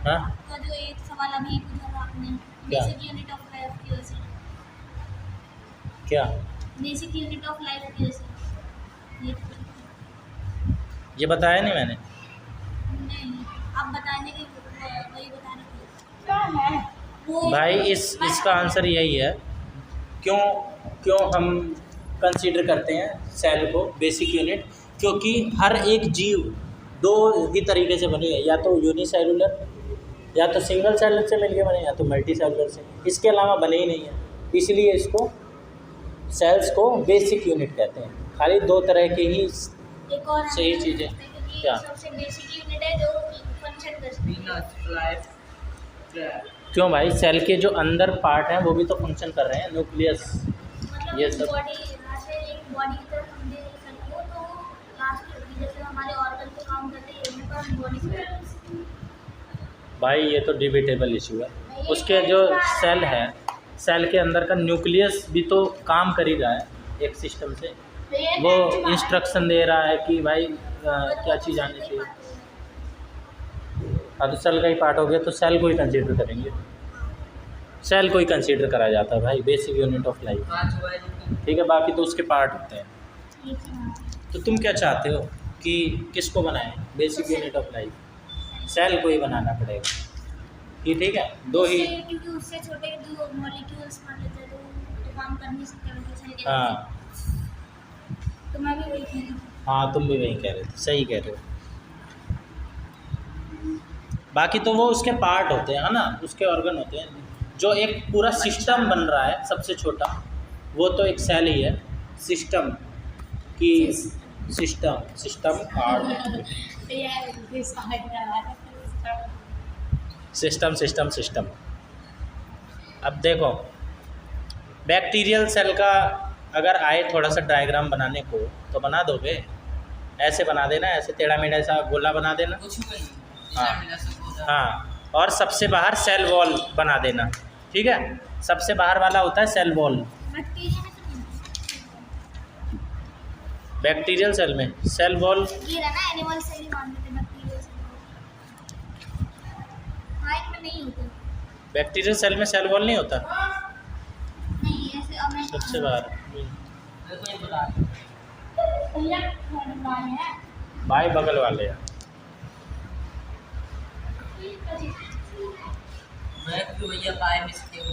हाँ, तो जो एक सवाल अभी पूछा था आपने, क्या? बेसिक यूनिट ऑफ लाइफ की वजह से, क्या बेसिक यूनिट ऑफ लाइफ की वजह से ये बताया नहीं मैंने? नहीं, आप बताने की वही बता रहे थे। क्या है वो भाई इसका आंसर यही है, क्यों हम कंसीडर करते हैं सेल को बेसिक यूनिट, क्योंकि हर एक जीव दो ही तरीके से बने हैं, या तो यूनिसेलुलर, या तो सिंगल सेल से मिलके बने, या तो मल्टी सेलुलर से, इसके अलावा बने ही नहीं है। इसलिए इसको सेल्स को बेसिक यूनिट कहते हैं। खाली दो तरह के ही एक और सही चीज़ है। क्योंकि क्या? सबसे बेसिक यूनिट है जो फंक्शन करती है। Venus life. क्यों भाई? सेल के जो अंदर पार्ट हैं वो भी तो फंक्शन कर रहे हैं, न्यूक्लियस, मतलब ये सब। बॉडी यहाँ से एक बॉडी की तरफ हम देख सकते हो तो लास्ट जैसे हमारे ऑर्गन को काम करते हैं इनमें पर बॉडी से भाई ये तो डिबेटेबल इशू है। उसके जो सेल है, सेल के अंदर का न्यूक्लियस भी तो काम कर ही रहा है एक सिस्टम से, वो इंस्ट्रक्शन दे रहा है कि भाई क्या चीज़ आनी चाहिए। हाँ तो सेल का ही पार्ट हो गया तो सेल को ही कंसीडर करेंगे, सेल को ही कंसीडर करा जाता है भाई, बेसिक यूनिट ऑफ लाइफ। ठीक है, बाकी तो उसके पार्ट होते हैं। तो तुम क्या चाहते हो कि किसको बनाएं basic unit of life? Cell को ही बनाना पड़ेगा। ये ठीक है, दो ही। क्योंकि उससे छोटे दो मॉलिक्यूल्स मान लेते हैं तो काम कर नहीं सकते वैसे सेल के। हाँ तो मैं भी वही कह रही हूँ। हाँ, तुम भी वही कह रहे थे, सही कह रहे हो। बाकी तो वो उसके पार्ट होते हैं, है ना, उसके ऑर्गन होते हैं। जो एक पूरा सिस्टम बन रहा है सबसे छोटा, वो तो एक सेल ही है। सिस्टम की सिस्टम पार्ट सिस्टम। अब देखो, बैक्टीरियल सेल का अगर आए थोड़ा सा डायग्राम बनाने को तो बना दोगे? ऐसे बना देना, ऐसे टेढ़ा मेढ़ा सा गोला बना देना। हाँ, और सबसे बाहर सेल वॉल बना देना। ठीक है, सबसे बाहर वाला होता है सेल वॉल। बैक्टीरियल सेल में सेल वॉल ये रहा ना, एनिमल सेल ही मान लेते हैं बैक्टीरियल सेल। हाँ, इनमें नहीं होता। बैक्टीरियल सेल में सेल वॉल नहीं होता। नहीं ऐसे अब मैं सबसे बाहर भाई बगल वाले हैं।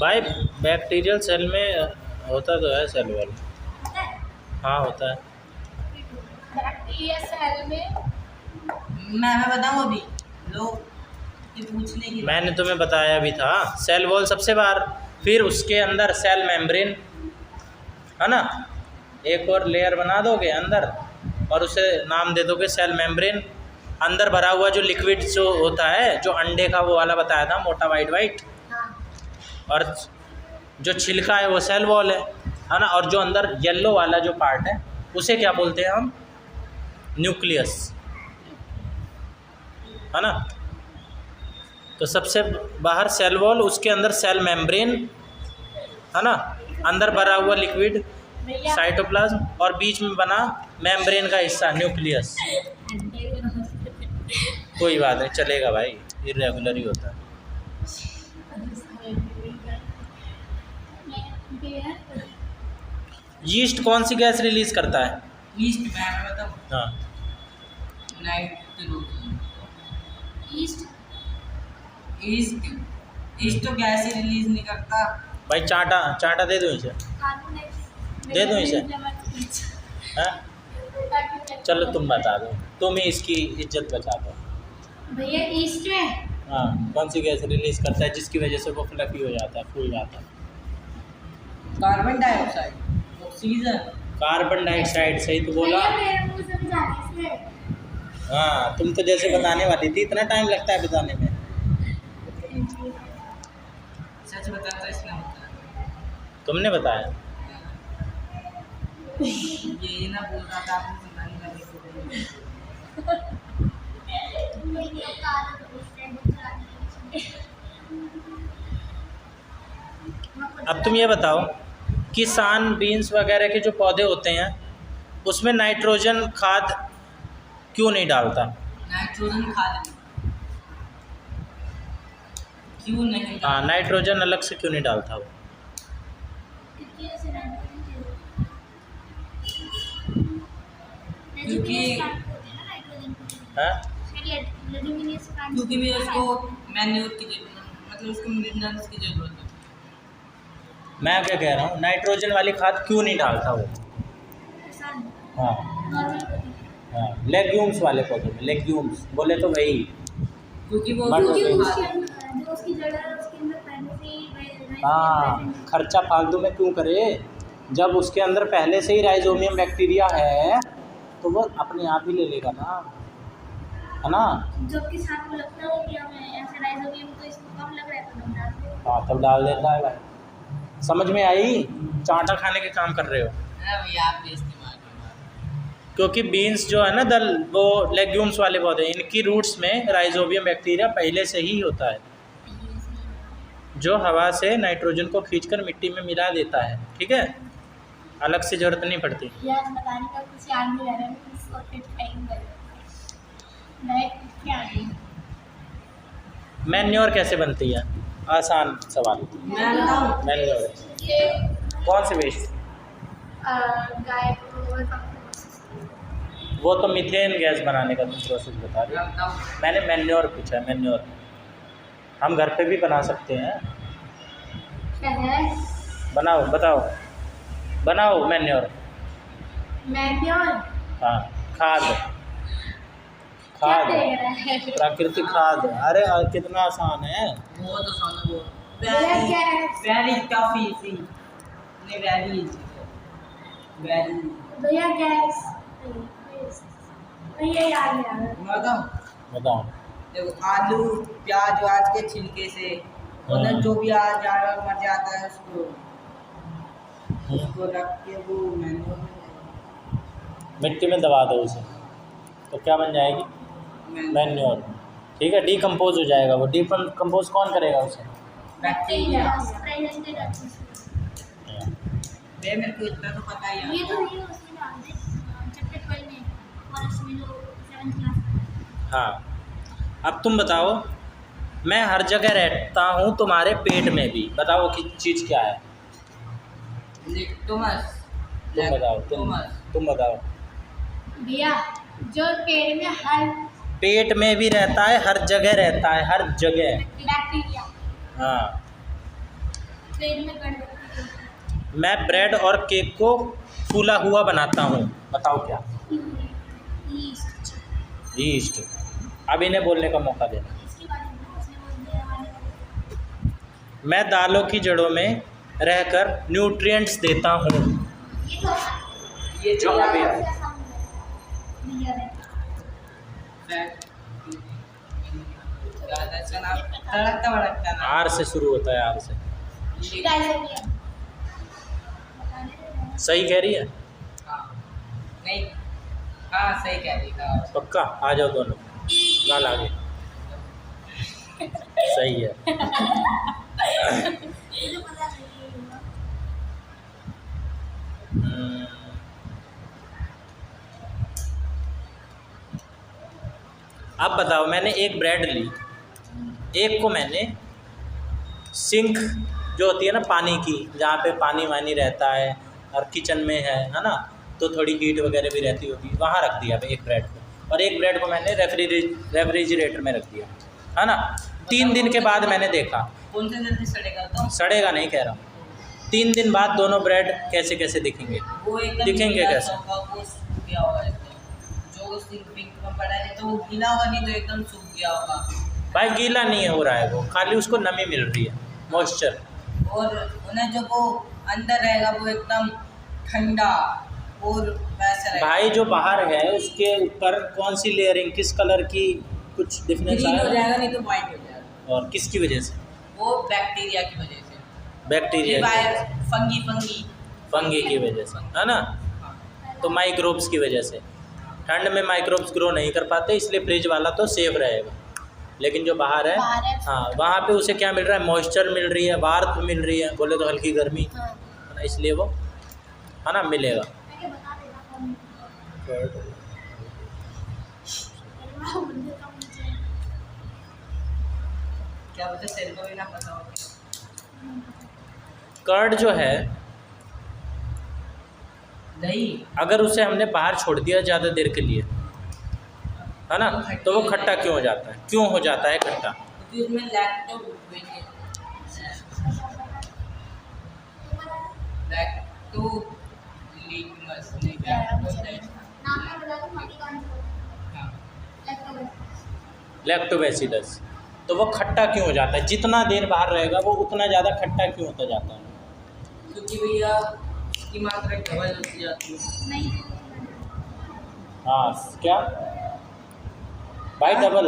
भाई बैक्टीरियल सेल में होता तो है सेल वॉल। हाँ होता है। बैक्टीरियल सेल में मैं बताऊँ अभी लोग ये पूछने की। मैंने तुम्हें बताया भी था, सेल वॉल सबसे बाहर, फिर उसके अंदर सेल मेम्ब्रेन, है ना। एक और लेयर बना दोगे अंदर और उसे नाम दे दोगे सेल मेम्ब्रेन। अंदर भरा हुआ जो लिक्विड जो होता है, जो अंडे का वो वाला बताया था, मोटा वाइट, और जो छिलका है वो सेल वॉल है ना। और जो अंदर येलो वाला जो पार्ट है उसे क्या बोलते हैं हम? न्यूक्लियस, है ना। तो सबसे बाहर सेल वॉल, उसके अंदर सेल मेम्ब्रेन, है ना, अंदर भरा हुआ लिक्विड साइटोप्लाज्म, और बीच में बना मेम्ब्रेन का हिस्सा न्यूक्लियस। कोई बात नहीं, चलेगा भाई, इरेगुलर ही होता है। यीस्ट कौन सी गैस रिलीज करता है? ईस्ट मैं बताऊँ? हाँ, नाइट्रोजन। ईस्ट ईस्ट तो गैस ही रिलीज नहीं करता भाई चाटा दे दो इसे, दे दूँ इसे? हाँ, चलो तुम बता दो, तुम ही इसकी इज्जत बचा दो भैया। ईस्ट में हाँ, कौन सी गैस रिलीज करता है जिसकी वजह से वो फ्लफी हो जाता है, फूल जाता है? Carbon dioxide, oxygen. Carbon dioxide, सही तो बोला। भैया मेरे मुंह से भी जाने इसलिए। हाँ, तुम तो जैसे बताने वाली थी, इतना टाइम लगता है बताने में। सच बताता इसमें होता है। तुमने बताया? ये ना बोल रहा था, आपने सुनाने लगे अब तुम ये बताओ कि सान, बीन्स वगैरह के जो पौधे होते हैं उसमें नाइट्रोजन खाद क्यों नहीं डालता? नाइट्रोजन खाद क्यों नहीं? हाँ, नाइट्रोजन अलग से क्यों नहीं डालता वो? क्योंकि हाँ, क्योंकि भी उसको मैन्योर की जरूरत, मतलब उसको मिनरल्स की जरूरत है। मैं क्या कह रहा हूँ, नाइट्रोजन वाली खाद क्यों नहीं डालता वो? हाँ हाँ, लेग्यूम्स वाले पौधे में, लेग्यूम्स बोले तो वही। क्योंकि वो उसकी जड़ है, उसके अंदर पहले से ही हाँ, खर्चा फालतू में क्यों करे, जब उसके अंदर पहले से ही राइजोमियम बैक्टीरिया है तो वो अपने आप ही ले लेगा ना, है ना। जब किसान को लगता है कि हमें ऐसे राइजोबियम तो इसको कम लग रहा है तो हम डाल देते हैं। हाँ, तब डाल देता है भाई। समझ में आई? चाटा खाने के काम कर रहे हो। भैया आप भी इस्तेमाल करो। क्योंकि बीन्स जो है ना दल, वो लेग्यूम्स वाले पौधे, इनकी रूट्स में राइजोबियम बैक्टीरिया पहले से ही होता है, जो हवा से नाइट्रोजन को खींचकर मिट्टी में मिला देता है। ठीक है, अलग से जरूरत नहीं पड़ती। यार बताने का कुछ याद नहीं रह रहा है, कुछ सोचते टाइम लग मैं क्या है मैन्योर कैसे बनती है? आसान सवाल। मैं बताऊं? मैन्योर ये कौन से वेस्ट? गाय को वो तो मीथेन गैस बनाने का तुम प्रोसेस बता रहे मैं हो। बताऊं? मैंने मैन्योर पूछा है। मैन्योर हम घर पे भी बना सकते हैं। क्या है बनाओ, बताओ, बनाओ मैन्योर। मैन्योर हाँ, खाद, क्या खाद, देख रहा है प्राकृतिक खाद। अरे कितना आसान है। बहुत आसान है वो। भैया क्या है वेरी टफ इजी। नहीं वेरी इजी। वेरी। भैया गैस भैया याद नहीं आ रहा मैं बताऊं? बताओ। देखो आलू प्याज व्याज के छिलके से उन्हें जो भी आ जानवर मर जाता है उसको रख के वो मैन्योर में मिट्टी में दबा दो उसे तो क्या बन जाएगी? मैन्योर। ठीक है, डीकम्पोज हो जाएगा। वो डीकम्पोज कौन करेगा उसे? बैक्टीरिया। बैक्टीरिया बे मेरे को इतना तो पता ही है। ये तो नहीं उसमें डाल दे चैप्टर 12 में और उसमें जो 7th क्लास। हाँ, अब तुम बताओ। मैं हर जगह रहता हूँ तुम्हारे पेट में भी। बताओ कि चीज़ क्या है? टोमस। तुम बताओ। तुम बताओ। भैया जो पेड़ में हर पेट में भी रहता है, हर जगह रहता है, हर जगह। बैक्टीरिया हाँ। पेड़ में गंदगी मैं ब्रेड और केक को फूला हुआ बनाता हूँ। बताओ क्या? East east. अब इन्हें बोलने का मौका देना। इसके बारे में उसने बोल दिया हमारे मैं दालों की जड़ों में रहकर न्यूट्रिएंट्स देता हूँ। ये तो ये जो जो अभी भैया ने इसका नाम तड़कता भड़कता नाम। आर से शुरू होता है, आर से। डायसेरिया सही कह रही है? हाँ नहीं हाँ सही कह रही था। पक्का? आ जाओ दोनों, गाल आगे। सही है। ये तो पता नहीं होगा अब बताओ, मैंने एक ब्रेड ली, एक को मैंने सिंक जो होती है ना पानी की, जहाँ पे पानी वानी रहता है और किचन में है ना, तो थोड़ी हीट वगैरह भी रहती होगी, वहाँ रख दिया एक ब्रेड को। और एक ब्रेड को मैंने रेफ्रिजरेटर में रख दिया, है ना। 3 दिन के बाद मैंने देखा। कौन से जल्दी सड़ेगा तो? सड़ेगा नहीं कह रहा हूँ। 3 दिन बाद दोनों ब्रेड कैसे कैसे दिखेंगे? वो एकदम दिखेंगे गीला कैसे? सा होगा, वो सूख गया होगा एकदम। जो उस पिंक में पड़ा है तो वो गीला होगा, नहीं तो एकदम सूख गया होगा। भाई गीला नहीं हो रहा है वो, खाली उसको नमी मिल रही है, मॉइस्चर। और उन्हें जो वो अंदर रहेगा वो एकदम ठंडा और वैसा रहेगा। भाई जो बाहर है उसके ऊपर कौन सी लेयरिंग, किस कलर की कुछ डिफरेंस ग्रीन हो आया? जाएगा, नहीं तो वाइट हो जाएगा। और किसकी वजह से? वो बैक्टीरिया की वजह से। बैक्टीरिया की, फंगी फंगी की वजह से, है ना। तो माइक्रोब्स की वजह से। ठंड में माइक्रोब्स ग्रो नहीं कर पाते, इसलिए फ्रिज वाला तो सेफ रहेगा। लेकिन जो बाहर है, हाँ, वहाँ पे उसे क्या मिल रहा है? मॉइस्चर मिल रही है, वार्प मिल रही है, बोले तो हल्की गर्मी, हाँ है ना, इसलिए वो, है ना, मिलेगा। मैं बता देगा क्या पता सेल को भी ना पता हो। कर्ड जो है, दही अगर उसे हमने बाहर छोड़ दिया ज़्यादा देर के लिए, है ना, तो वो खट्टा क्यों हो जाता है? क्यों हो जाता है खट्टा? क्योंकि उसमें लैक्टोलिकमस नहीं क्या बोलते हैं? नाम मैं बता दूं बाकी कौन हाँ। लैक्टोबैसिलस। तो वो खट्टा क्यों हो जाता है? जितना देर बाहर रहेगा वो उतना ज़्यादा खट्टा क्यों होता जाता है? क्योंकि भैया की मात्रा डबल होती जाती है। नहीं हाँ, क्या भाई? डबल।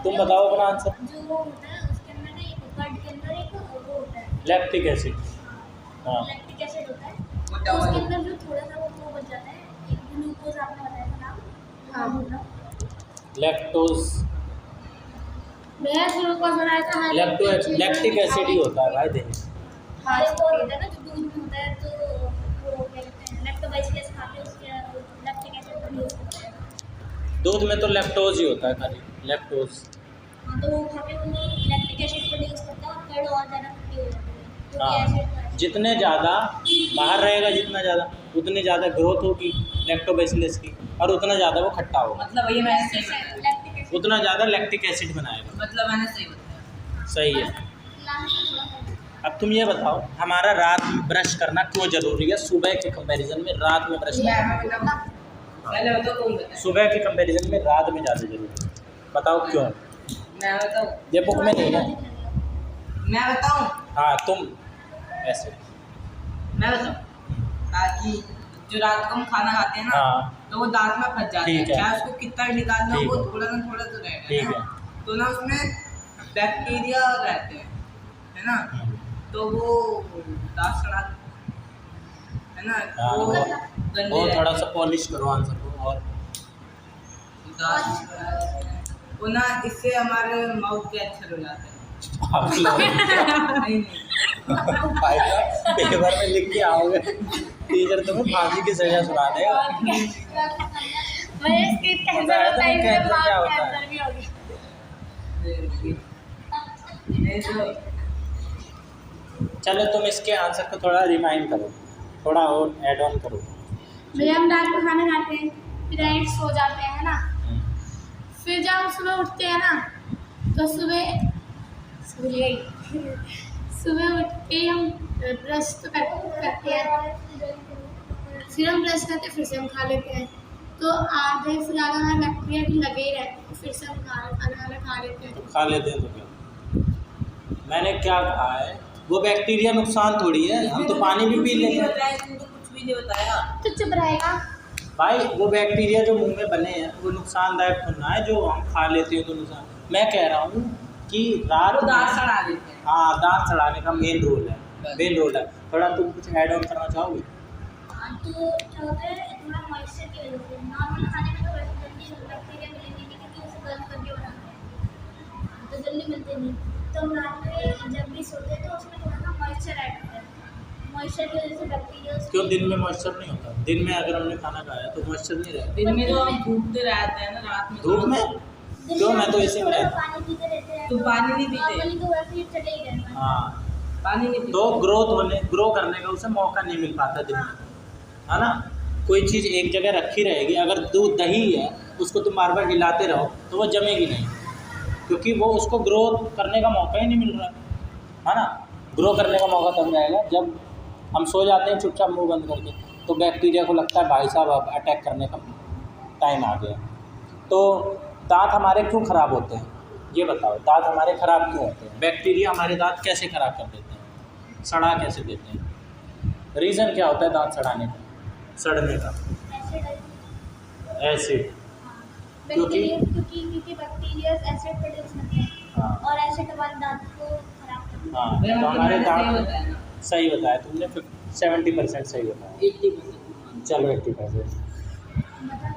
तुम बताओ अपना आंसर। जो वो होता है उसके अंदर ना एक कर्ड के अंदर एक वो होता है लैक्टिक एसिड। हाँ, लैक्टिक एसिड होता है, वो तो उसके डबल अंदर जो थोड़ा सा वो बच जाता है, एक ग्लूकोज आपने बताया था नाम। हाँ बोला लैक्टोज, मैं ग्लूकोज बनाया था। लैक्टिक एसिड ही होता है भाई। देखिए, हाँ वो होता है ना जो दूध में होता है, तो वो दूध में तो लैक्टोज ही होता है, खाली लैक्टोज। हाँ तो वो खा के वो लैक्टिक एसिड प्रोड्यूस करता है और कर्ड और ज़्यादा खट्टी हो जाती है क्योंकि हाँ, एसिड का है। जितने ज़्यादा बाहर रहेगा, जितना ज़्यादा उतनी ज़्यादा ग्रोथ होगी लैक्टोबैसिलस की, और उतना ज़्यादा वो खट्टा होगा, मतलब ये मैंने सही बताया, लैक्टिक एसिड उतना ज़्यादा लैक्टिक एसिड बनाएगा। मतलब मैंने सही बताया। सही है। अब तुम ये बताओ, हमारा रात में ब्रश करना क्यों ज़रूरी है? सुबह के कंपैरिजन में रात में ब्रश करना, पहले बताओ, तुम बताओ। सुबह के कंपैरिजन में रात में ज़्यादा जरूरी है, बताओ क्यों? मैं बताऊँ? ये बुक में नहीं है। मैं बताऊँ? हाँ तुम ऐसे। मैं बताऊँ, ताकि जो रात को हम खाना खाते हैं ना, हाँ तो वो दांत में फंस जाते हैं, ठीक है। चाहे उसको कितना भी निकालना हो, ठीक वो है। थोड़ा ना थोड़ा तो रहेगा ठीक ना। है। तो ना उसमें बैक्टीरिया रहते हैं, है ना, तो वो दांत सड़ा, है ना, हाँ, वो वो गंदे वो रहते थोड़ा हैं। सा पॉलिश करो आंसर को। और दांत सड़ा रहते हैं। वो ना इससे हमारे माउथ के अच्छे हो जाते हैं। आप लोग नहीं नहीं, भाई पेपर में लिख के आओगे, टीचर तुम्हें फांसी की सजा सुना देगा। मैं स्किप कैंसर बताया होता था है, कैंसर इसमें क्या माउथ होता है? कैंसर भी हो गया। नहीं तो चलो तुम इसके आंसर को थोड़ा रिमाइंड करो, थोड़ा और ऐड ऑन करो। भैया हम रात को खाना खाते हैं, फिर डायरेक्ट सो जाते हैं, है ना, फिर जब हम सुबह उठते हैं ना, तो सुबह उठ के हम ब्रश तो करते हैं, फिर हम ब्रश करते फिर से हम खा लेते हैं, तो आधे से ज़्यादा हमारे बैक्टीरिया भी लगे ही रहते हैं, फिर से हम खाना खा लेते हैं। तो खा लेते हैं तो क्या? मैंने क्या कहा है, वो बैक्टीरिया नुकसान थोड़ी है, हम तो पानी भी पी लेते हैं। बताया, तुम तो कुछ भी नहीं बताया। तो चुप रहेगा। भाई वो बैक्टीरिया जो मुंह में बने हैं वो नुकसानदायक होना है, जो हम खा लेते हैं तो नुकसान। मैं कह रहा हूँ कि रात वो दांत में, सड़ा देते हैं। हाँ दांत सड़ाने का मेन रोल है। थोड़ा तुम कुछ ऐड ऑन करना चाहोगे? तो क्या होता है, थोड़ा मॉइस्चर की वजह से नॉर्मल खाने में तो वैसे जल्दी बैक्टीरिया मिलेंगे नहीं क्योंकि उसे गर्म करके बनाते हैं, तो जल्दी मिलते नहीं। तो हम रात में जब भी सोते हैं तो उसमें थोड़ा सा मॉइस्चर ऐड करते हैं, मॉइस्चर की वजह से बैक्टीरिया क्यों दिन में मॉइस्चर नहीं होता? दिन में अगर हमने खाना खाया तो मॉइस्चर नहीं रहता दिन में तो हम धूपते रहते हैं ना, रात में धूप में। क्यों? मैं तो इसी में रहता। पानी पीते रहते हैं, तुम पानी नहीं पीते? नॉर्मली तो वैसे ही चले ही रहते हैं। हाँ, पानी नहीं पीते। तो ग्रो करने का उसे मौका नहीं मिल पाता दिन में, है ना। कोई चीज़ एक जगह रखी रहेगी, अगर दूध दही है उसको तुम बार बार हिलाते रहो तो वो जमेगी नहीं, क्योंकि वो उसको ग्रो करने का मौका ही नहीं मिल रहा है ना। ग्रो करने का मौका तब जाएगा जब हम सो जाते हैं चुपचाप मुंह बंद करके, तो बैक्टीरिया को लगता है भाई साहब अब अटैक करने का टाइम आ गया। तो दांत हमारे क्यों ख़राब होते हैं ये बताओ? दांत हमारे ख़राब क्यों होते हैं? बैक्टीरिया हमारे दांत कैसे ख़राब कर देते हैं, सड़ा कैसे देते हैं? रीज़न क्या होता है दांत सड़ाने का, सड़ने का? एसिड। क्योंकि बैक्टीरिया एसिड प्रोड्यूस करते हैं हाँ और एसिड हमारे दांत को खराब करते हैं। हाँ, भैया, तो मतलब हमारे मैंने सही दांत बताया ना। सही बताया तुमने, 70% सही बताया। 80%। चलो 80%, बता।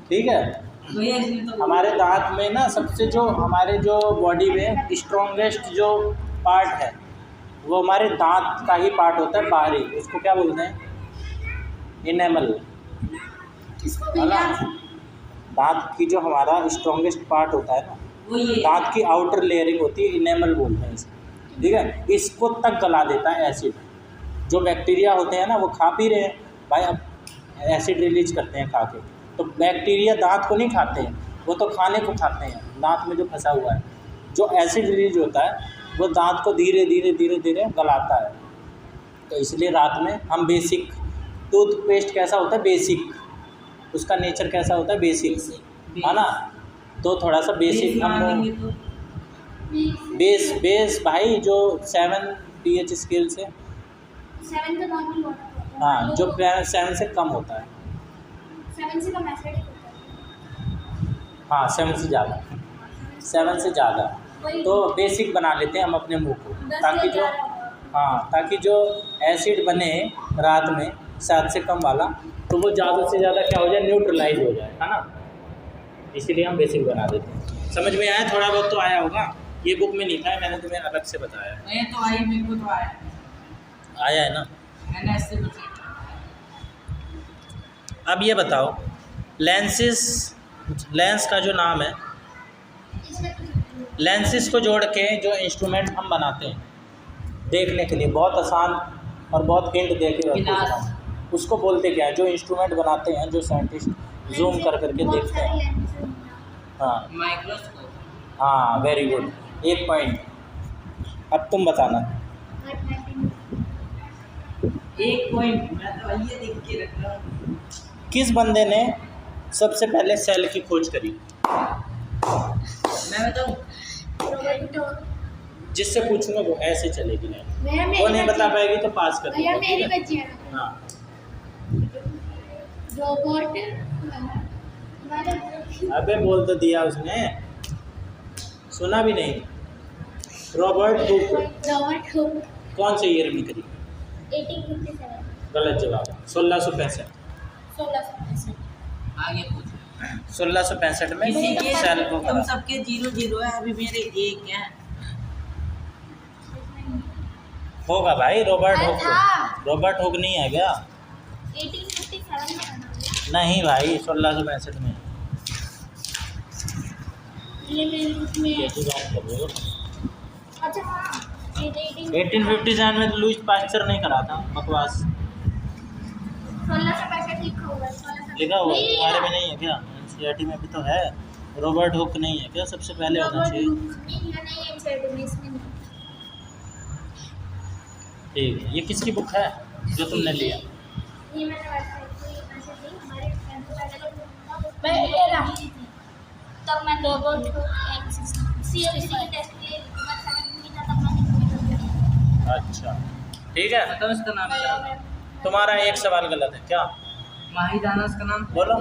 ठीक है। भैया इसमें तो हमारे दांत में ना सबसे जो हमारे जो बॉडी में स्ट्रॉन्गेस्ट जो पार्ट है वो हमारे दांत का ही पार्ट होता है बाहरी, उसको क्या बोलते हैं? इनेमल, किसको है ना। भैया? दांत की जो हमारा स्ट्रॉन्गेस्ट पार्ट होता है ना, वो ये दांत की आउटर लेयरिंग होती है, इनेमल बोलते हैं इसे, ठीक है। इसको तक गला देता है एसिड। जो बैक्टीरिया होते हैं ना वो खा पी रहे हैं भाई, अब एसिड रिलीज करते हैं खा के, तो बैक्टीरिया दांत को नहीं खाते हैं, वो तो खाने को खाते हैं, दांत में जो फंसा हुआ है। जो एसिड रिलीज होता है वो दांत को धीरे धीरे गलाता है। तो इसलिए रात में हम बेसिक, टूथपेस्ट कैसा होता है? बेसिक, उसका नेचर कैसा होता है? बेसिक, है ना। तो थोड़ा सा बेसिक हम तो बेस भाई जो 7 pH स्केल से, 7 तो नॉर्मल होता है। हाँ जो 7 से कम होता है, 7 से कम एसिडिक होता है। हाँ 7 से ज़्यादा, 7 से ज़्यादा, तो बेसिक बना लेते हैं हम अपने मुंह को, ताकि जो, हाँ ताकि जो एसिड बने रात में 7 से कम वाला, तो वो ज़्यादा से ज़्यादा क्या हो जाए? न्यूट्रलाइज हो जाए, है ना। इसीलिए हम बेसिक बना देते हैं। समझ में आया? थोड़ा बहुत तो आया होगा, ये बुक में नहीं था, मैंने तुम्हें अलग से बताया। मैं तो आई, मेरे को तो आया आया है ना। मैंने ऐसे कुछ। अब ये बताओ, लेंसेज लेंस का जो नाम है, इसमें लेंसेस को जोड़ के जो इंस्ट्रूमेंट हम बनाते हैं देखने के लिए, बहुत आसान और बहुत हिंट दे के रखता हूँ, उसको बोलते क्या है? जो इंस्ट्रूमेंट बनाते हैं, जो साइंटिस्ट जूम कर करके देखते हैं। हाँ माइक्रोस्कोप। हाँ, वेरी गुड, 1 पॉइंट। अब तुम बताना। 1 पॉइंट। मैं तो ये देख के रख रहा हूँ। किस बंदे ने सबसे पहले सेल की खोज करी? मैं बताऊँ? जिससे पूछूंगा वो ऐसे चलेगी नहीं, भैया वो नहीं बता पाएगी तो पास कर भैया दूंगा, मेरी ठीक है? बच्ची है। हाँ, रोबोट। अबे बोल तो दिया उसने, सुना भी नहीं। Robert Hooke Robert Hooke. कौन से ईयर में करी? 1857। गलत जवाब, 1665। 1665। आगे पूछ। 1665 में किसी के सेल को तुम करा। सबके 0-0 है, अभी मेरे 1 है। होगा भाई, रॉबर्ट हुक। था। रॉबर्ट हुक नहीं है क्या? 1857 में बना हुआ। नहीं भाई, 1665 में। ये मेरे उसमें। कैसी बात कर रहे हो? अच्छा हाँ। 1857 में तो लुईस पास्चर नहीं करा था, बकवास। 1665 लिखा हुआ है। 1665 लिखा हुआ है नहीं, तुम्हारे में नहीं है क्या? एनसीईआरटी में भी तो है। रॉबर्ट हुक नहीं है क्या सबसे पहले होना रॉबर्ट चाहिए? हुक नहीं है, नहीं है साइड में, इसमें नहीं। ठीक है, ये किसकी बुक है जो तुमने लिया? ये मैंने वेबसाइट से ऐसे दी, हमारे फ्रेंड को पहले तो मैं ये रही थी, तब मैं रॉबर्ट हुक सीएससी के टेस्ट के लिए वेबसाइट में था, तब मैंने अच्छा, ठीक है। बताओ इसका नाम क्या है? तुम्हारा एक सवाल गलत है क्या? माहिदाना इसका नाम? बोलो।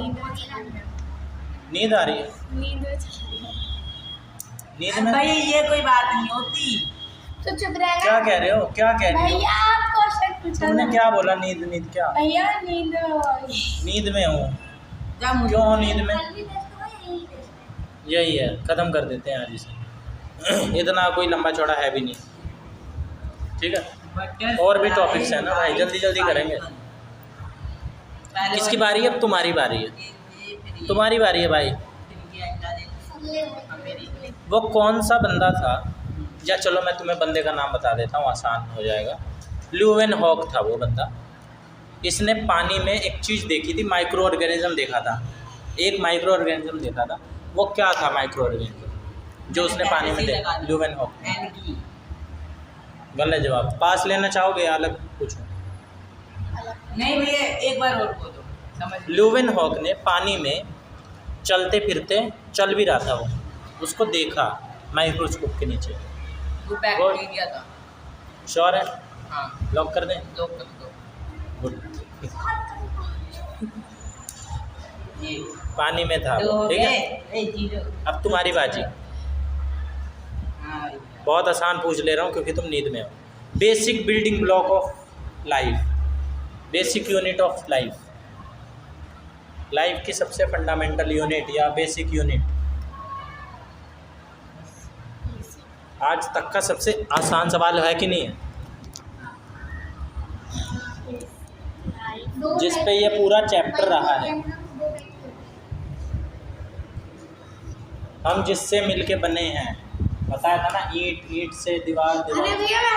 नींद आ रही है? नींद नींद में भाई ये कोई बात नहीं होती। तो चुप रहेगा। क्या कह रहे हो? क्या कह रहे हो? भैया आप क्वेश्चन पूछो तुमने ना। क्या बोला? नींद नींद क्या? भैया नींद नींद में हूँ। जा मुझे क्यों हो नींद में? कल भी टेस्ट हुआ, यही टेस्ट है। यही है, ख़त्म कर देते हैं आज इसे। इतना कोई लंबा चौड़ा है भी नहीं, ठीक है? और भी टॉपिक्स हैं ना भाई, जल्दी जल्दी करेंगे। किसकी बारी है? अब तुम्हारी बारी है, तुम्हारी बारी है भाई। वो कौन सा बंदा था, या चलो मैं तुम्हें बंदे का नाम बता देता हूँ, आसान हो जाएगा। ल्यूवेन हॉक था वो बंदा। इसने पानी में एक चीज़ देखी थी, माइक्रो ऑर्गेनिज्म देखा था, एक माइक्रो ऑर्गेनिज्म देखा था। वो क्या था माइक्रो ऑर्गेनिज्म जो उसने पानी में देखा? Leeuwenhoek. गलत जवाब। पास लेना चाहोगे या अलग पूछो? नहीं भैया एक बार और बोलो, समझ ल्यूवेन हॉक ने पानी में चलते फिरते, चल भी रहा था वो, उसको देखा माइक्रोस्कोप के नीचे। वो बैक्टीरिया था। श्योर है? हाँ, लॉक कर दें? दो कर दो। गुड। ये पानी में था दो वो, हो ठीक गए। है? ए, 0। अब तुम्हारी बाजी। हाँ बहुत आसान पूछ ले रहा हूँ क्योंकि तुम नींद में हो। Basic building block of life, basic unit of life, life की सबसे फंडामेंटल यूनिट या बेसिक यूनिट। आज तक का सबसे आसान सवाल है कि नहीं है? जिस पे ये पूरा चैप्टर रहा है। हम जिससे मिलके बने हैं, बताया था ना, ईंट ईंट से दीवार अरे दीवार। भैया मैं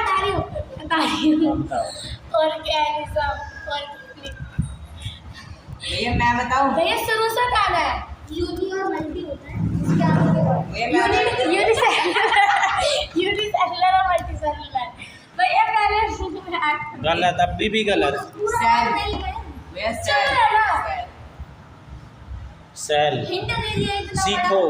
बता रही हूँ हाँ, बताओ। ऑर्गेनिज्म। भैया मैं बताऊँ? भैया शुरू से गाना है, यूनि और मल्टी होता है, इसके आगे यूनिसेलुलर और मल्टीसेलुलर। भैया मैंने गलत, अभी भी गलत। सेल। भैया सेल। सेल हिंट दे दिया इतना सीखो।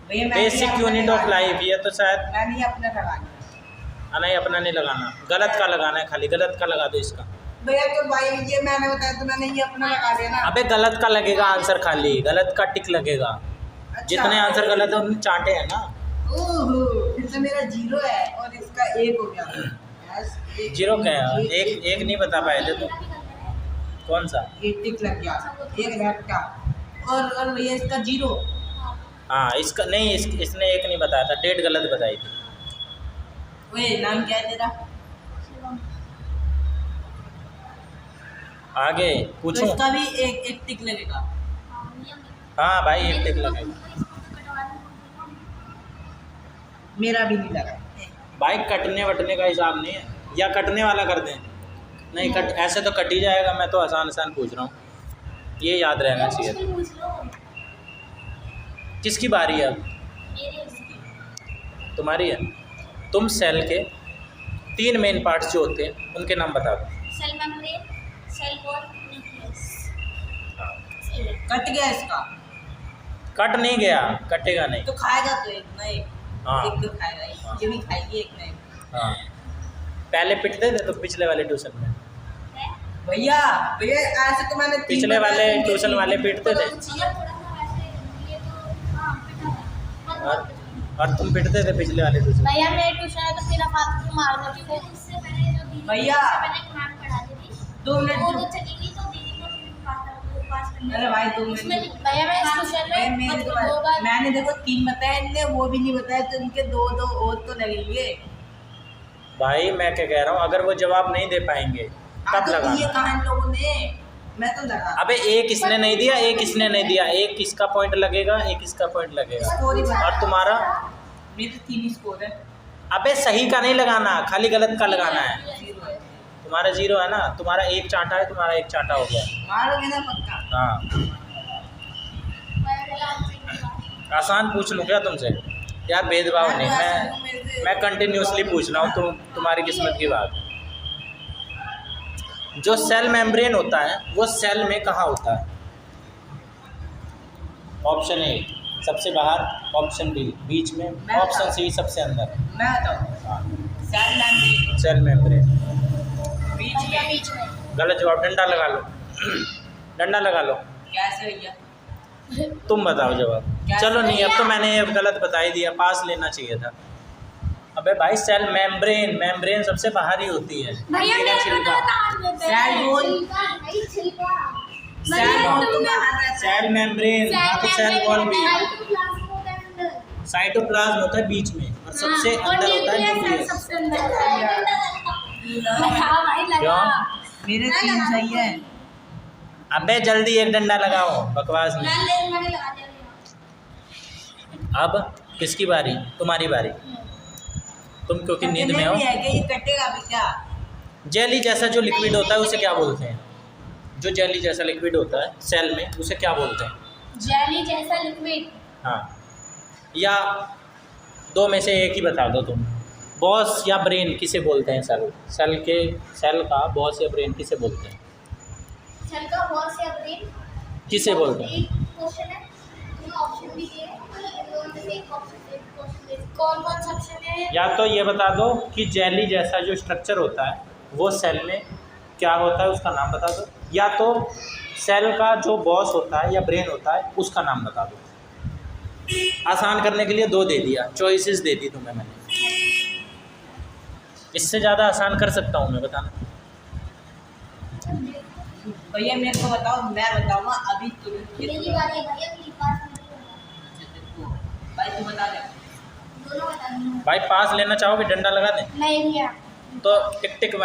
भैया मैं बेसिक यूनिट ऑफ लाइफ, ये तो शायद मैं नहीं अपना लगाना। नहीं, अपना नहीं लगाना, गलत का लगाना है, खाली गलत का लगा दो इसका। भैया तो भाई ये मैंने बताया तो मैंने ये अपना लगा दिया ना। अबे गलत का लगेगा आंसर, खाली गलत का टिक लगेगा। अच्छा। जितने आंसर गलत है उनमें चांटे हैं ना। ओहो, फिर तो मेरा 0 है और इसका 1 हो गया। 0 क्या है? एक नहीं बता पाए थे तो कौन सा? एक टिक लग गया, एक रेड का। और भैया इसका 0। हाँ, इसका नहीं, इसने एक नहीं बताया था, डेट गलत बताई थी। ओए नाम क्या है तेरा? आगे तो पूछो। इसका भी एक टिक लगेगा। हाँ भाई, एक टिक लगेगा। मेरा भी नहीं लगा। भाई कटने वटने का हिसाब नहीं है, या कटने वाला कर दें? नहीं कट, ऐसे तो कट ही जाएगा। मैं तो आसान आसान पूछ रहा हूँ, ये याद रहना चाहिए। किसकी बारी है अब? तुम्हारी है। तुम सेल के 3 मेन पार्ट्स जो होते हैं उनके नाम बता दो। Cell membrane, cell wall, nucleus. Cut गया इसका। कट नहीं गया, कटेगा नहीं। तो खाएगा तो एक ना एक। हाँ। एक तो खाएगा, ये भी खाएगी एक ना एक। हाँ, पहले पिटते थे तो पिछले वाले ट्यूशन में। भैया भैया ऐसे तो मैंने पिछले वाले ट्यूशन वाले पीटते थे, और तुम पिटते थे पिछले वाले ट्यूशन। भैया मेरे ट्यूशन है तो तेरा फालतू मार देती थी। इससे पहले जो दीदी भैया, मैंने मैम पढ़ाती थी 2 मिनट वो तो चली गई तो दीदी को पास करने। अरे भाई 2 उसमें मिनट भैया मैं इस ट्यूशन में मेरे मतलब 2 बार मैंने देखो 3 बताया इनने, वो भी नहीं बताया, तो इनके 2 और तो लगेंगे। भाई मैं क्या कह रहा हूँ, अगर वो जवाब नहीं दे पाएंगे तब तो लगा। ये कहा इन लोगों ने, मैं तो लगा। अबे एक इसने नहीं दिया, एक इसने नहीं दिया, एक इसका पॉइंट लगेगा, एक इसका पॉइंट लगेगा। स्कोर ही बता। और तुम्हारा? मेरे 3 स्कोर है। अबे सही का नहीं लगाना, खाली गलत का लगाना है। 0 है। तुम्हारा 0 है ना, तुम्हारा 1 चांटा है, तुम्हारा 1 चांटा हो गया। मारोगे ना पक्का? हाँ, आसान पूछ लूँ क्या तुमसे? यार भेदभाव नहीं, मैं कंटिन्यूसली पूछ रहा हूँ, तुम्हारी किस्मत की बात। जो सेल मेम्ब्रेन होता है वो सेल में कहाँ होता है? ऑप्शन ए सबसे बाहर, ऑप्शन बी बीच में, ऑप्शन सी सबसे अंदर। मैं बताऊँ, हाँ, सेल मेम्ब्रेन सेल मेम्ब्रेन बीच में। गलत जवाब। डंडा लगा लो, डंडा लगा लो। कैसे भैया? तुम बताओ जवाब। क्या चलो नहीं, अब तो भैया? मैंने अब गलत बता ही दिया, पास लेना चाहिए था। अबे भाई सेल मेम्ब्रेन, मेम्ब्रेन सबसे बाहर ही होती है। भैया छिलका, मेरे को छिलका। तो बता देते हैं। Cell wall. छिलका सेल वॉल तो बाहर रहता है। सेल मेम्ब्रेन, हाँ तो सेल वॉल भी। साइटोप्लाज्म होता है अंदर। साइटोप्लाज्म होता है बीच में, और सबसे हाँ, और अंदर होता है न्यूक्लियस न्यूक्लियस। सबसे अंदर। लगा भाई लगा। क्यों? मेरे 3 सही है। अबे जल्दी एक डंडा लगाओ, बकवास नहीं। मैंने लगा दिया। अब किसकी बारी? तुम्हारी बारी। तुम क्योंकि नींद में हो। कटने भी है कि ये कटेगा भी क्या? जेली जैसा जो लिक्विड होता है उसे क्या बोलते हैं? जो जेली जैसा लिक्विड होता है सेल में उसे क्या बोलते हैं? जेली जैसा लिक्विड। हाँ, या 2 में से एक ही बता दो तुम। बॉस या ब्रेन किसे बोलते हैं? सेल का बॉस या ब्रेन किसे बोलते हैं? सेल का बॉस या ब्रेन किसे बोलते हैं? एक क्वेश्चन है, तुम्हें ऑप्शन भी दिए हैं, दोनों में से एक ऑप्शन कौन कौन सा ऑप्शन है? या तो ये बता दो कि जेली जैसा जो स्ट्रक्चर होता है वो सेल में क्या होता है, उसका नाम बता दो। या तो सेल का जो बॉस होता है या ब्रेन होता है उसका नाम बता दो। आसान करने के लिए 2 दे दिया, चॉइसेस दे दी तुम्हें मैंने। इससे ज़्यादा आसान कर सकता हूँ मैं, बताना। भैया मेरे को बताओ, मैं बताऊंगा अभी तुरंत। मेरी बारी है भैया, मेरी पास भाई तू बता दे। दोनों बता दूंगा। भाई पास लेना चाहोगे? डंडा लगा दें नहीं भैया तो टिक टिक 1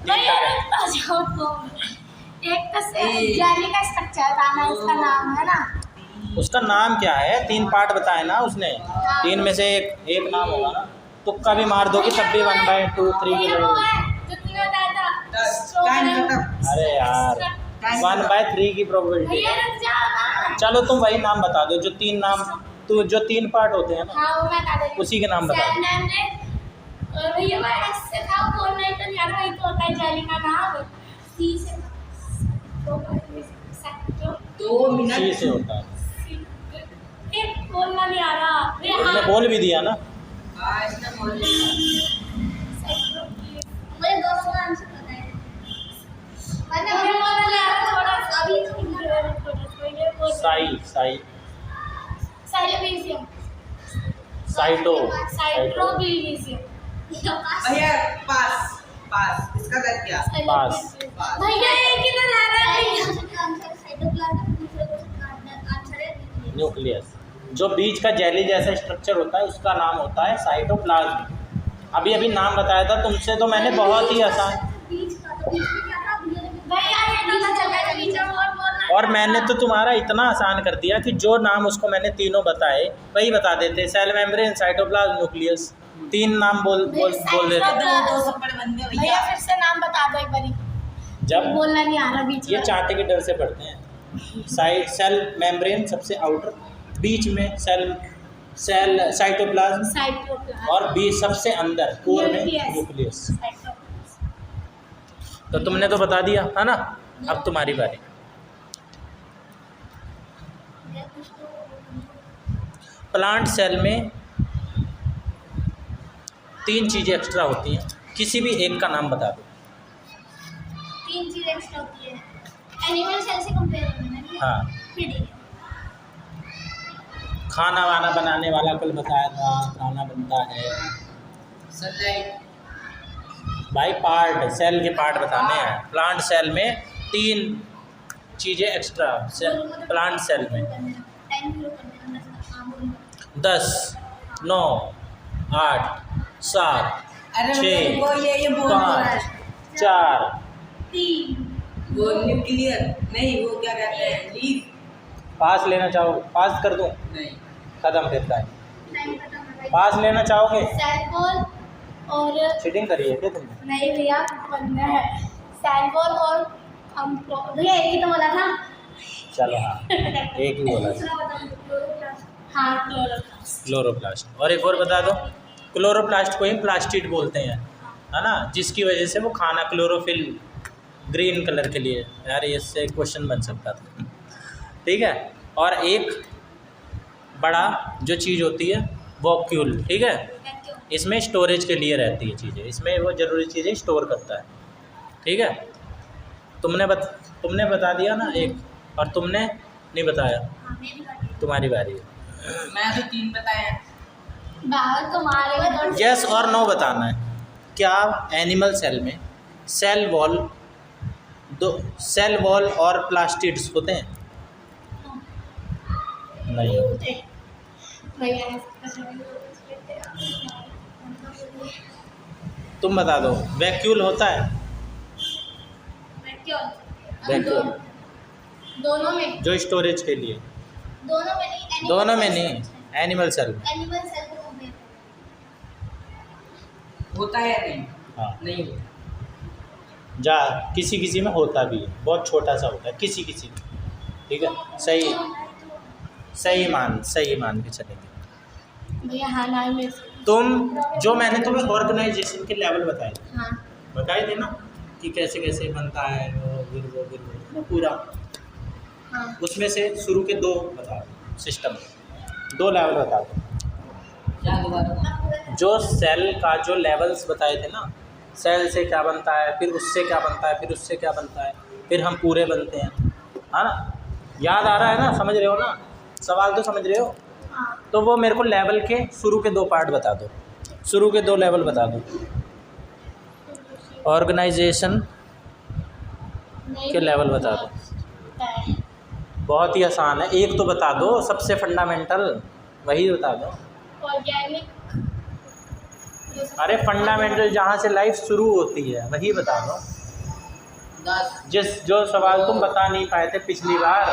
भैया तो जाओ तो एक तो जेली का स्ट्रक्चर था ना, उसका नाम है ना। उसका नाम क्या है? 3 पार्ट बताए ना उसने, 3 में से एक नाम होगा ना। तुक्का भी मार दोगे तब भी 1/2 3 की भैया वो जरूरत। है जो तूने बताया था। टाइम खत्म। अरे यार 1/3 की प्रोबेबिलिटी। भैया रुक जाओ ना। चलो तुम वही नाम बता दो जो 3 नाम, तो जो 3 पार्ट होते हैं ना हाँ वो मैं बता देती हूँ। उसी के नाम बता दो। सेल मेम्ब्रेन, और भैया मैं इससे था बोल नहीं तो यार वही तो होता है जेली का नाम। सी से 2 मिनट सी से होता है। एक बोलना नहीं आ रहा भैया। तुमने बोल भी दिया ना। हाँ, इसने बोल दिया। मुझे दोस्तों का आंसर पता है। मैंने अभी बोलना नहीं आ रहा थोड़ा सा अभी साई साइलोमेग्नेशियम साइट्रोमेग्नेशियम भैया पास इसका कर क्या? पास। भैया एक ही तो रह रहा है आंसर साइटोप्लाज्म, दूसरे का आंसर है न्यूक्लियस। जो बीच का जेली जैसा स्ट्रक्चर होता है उसका नाम होता है साइटोप्लाज्म। अभी नाम बताया था तुमसे, तो मैंने बहुत ही आसान। बीच का तो बीच में क्या था भैया? ये पता चल गया बीच में और बोलना और मैंने तो तुम्हारा इतना आसान कर दिया कि जो नाम उसको मैंने तीनों बताए वही बता देते। सेल मेम्ब्रेन, साइटोप्लाज्म, न्यूक्लियस, 3 नाम बोल देते। दो थप्पड़ बन गए भैया फिर से नाम बता दो एक बारी, जब बोलना नहीं आ रहा बीच ये में। चांटे के डर से पढ़ते हैं। सेल मेम्ब्रेन सबसे आउटर, बीच में सेल साइटोप्लाज्म, साइटोप्लाज्म और बीच सबसे अंदर कोर में न्यूक्लियस। न्यूक्लियस। साइटोप्लाज्म। तो तुमने तो बता दिया है ना, अब तुम्हारी बारी। प्लांट सेल में 3 चीज़ें एक्स्ट्रा होती हैं, किसी भी एक का नाम बता दो। 3 चीजें एक्स्ट्रा होती है एनिमल सेल से कंपेयर करना है। हाँ, फिर ठीक है। खाना वाना बनाने वाला कल बताया था, खाना बनता है सनलाइट। भाई। पार्ट, सेल के पार्ट बताने हैं। प्लांट सेल में 3 चीज़ें एक्स्ट्रा प्लांट सेल में। 10, 9, 8, 7, अरे 6, वो ये बोल रहा है 5, 4। 3 वो न्यूक्लियर नहीं, वो क्या कहते हैं, लीफ। पास लेना चाहो, पास कर दूं? नहीं, कदम फिरता है। नहीं पता मुझे। पास लेना चाहोगे? सेल वॉल और चीटिंग करी है क्या तुमने? नहीं भैया बनना है सेल वॉल और हम भैया एक ही तो बोला था। चलो हाँ, एक ही बोला। दूसरा बता दो। क्लोरोप्लास्ट। हाँ क्लोरोप्लास्ट। क्लोरोप्लास्ट। और एक और बता दो। क्लोरोप्लास्ट को ही प्लास्टिड बोलते हैं, है ना, जिसकी वजह से वो खाना क्लोरोफिल ग्रीन कलर के लिए। यार इससे क्वेश्चन बन सकता था, ठीक है। और एक बड़ा जो चीज़ होती है वॉक्यूल, ठीक है, इसमें स्टोरेज के लिए रहती है चीज़ें, इसमें वो ज़रूरी चीज़ें स्टोर करता है, ठीक है। तुमने बता दिया ना एक, और तुमने नहीं बताया। हाँ मेरी बात। तुम्हारी बारी है। मैं तो 3 बताया। बाहर तुम्हारे यस और नो बताना है। क्या एनिमल सेल में सेल वॉल और प्लास्टिड्स होते हैं? नहीं होते। भैया तुम बता दो। वैक्यूल होता है? वैक्यूल दोनों में। जो स्टोरेज के लिए। दोनों में नहीं एनिमल सेल में। एनिमल सेल को कंपेयर होता है या नहीं? हाँ, नहीं होता। जा किसी में होता भी है, बहुत छोटा सा होता है किसी में, ठीक है। सही मान के चलेंगे। भैया हाँ ना में। तुम जो मैंने तुम्हें ऑर्गेनाइजेशन के लेवल बताए थे, हाँ, बताए थे ना कि कैसे कैसे बनता है वो पूरा, हाँ उसमें से शुरू के 2 बता दो। सिस्टम 2 लेवल बता दो। क्या दोबारा? जो सेल का जो लेवल्स बताए थे ना, सेल से क्या बनता है, फिर उससे क्या बनता है, फिर उससे क्या बनता है, फिर हम पूरे बनते हैं, है ना। याद आ रहा है ना, समझ रहे हो ना, सवाल तो समझ रहे हो। हाँ। तो वो मेरे को लेवल के शुरू के 2 पार्ट बता दो, शुरू के 2 लेवल बता दो। ऑर्गेनाइजेशन के लेवल बता दो। बहुत ही आसान है, एक तो बता दो, सबसे फंडामेंटल वही बता दो। ऑर्गेनिक। अरे फंडामेंटल जहाँ से लाइफ शुरू होती है वही बता दो। 10, जो सवाल तुम बता नहीं पाए थे पिछली बार।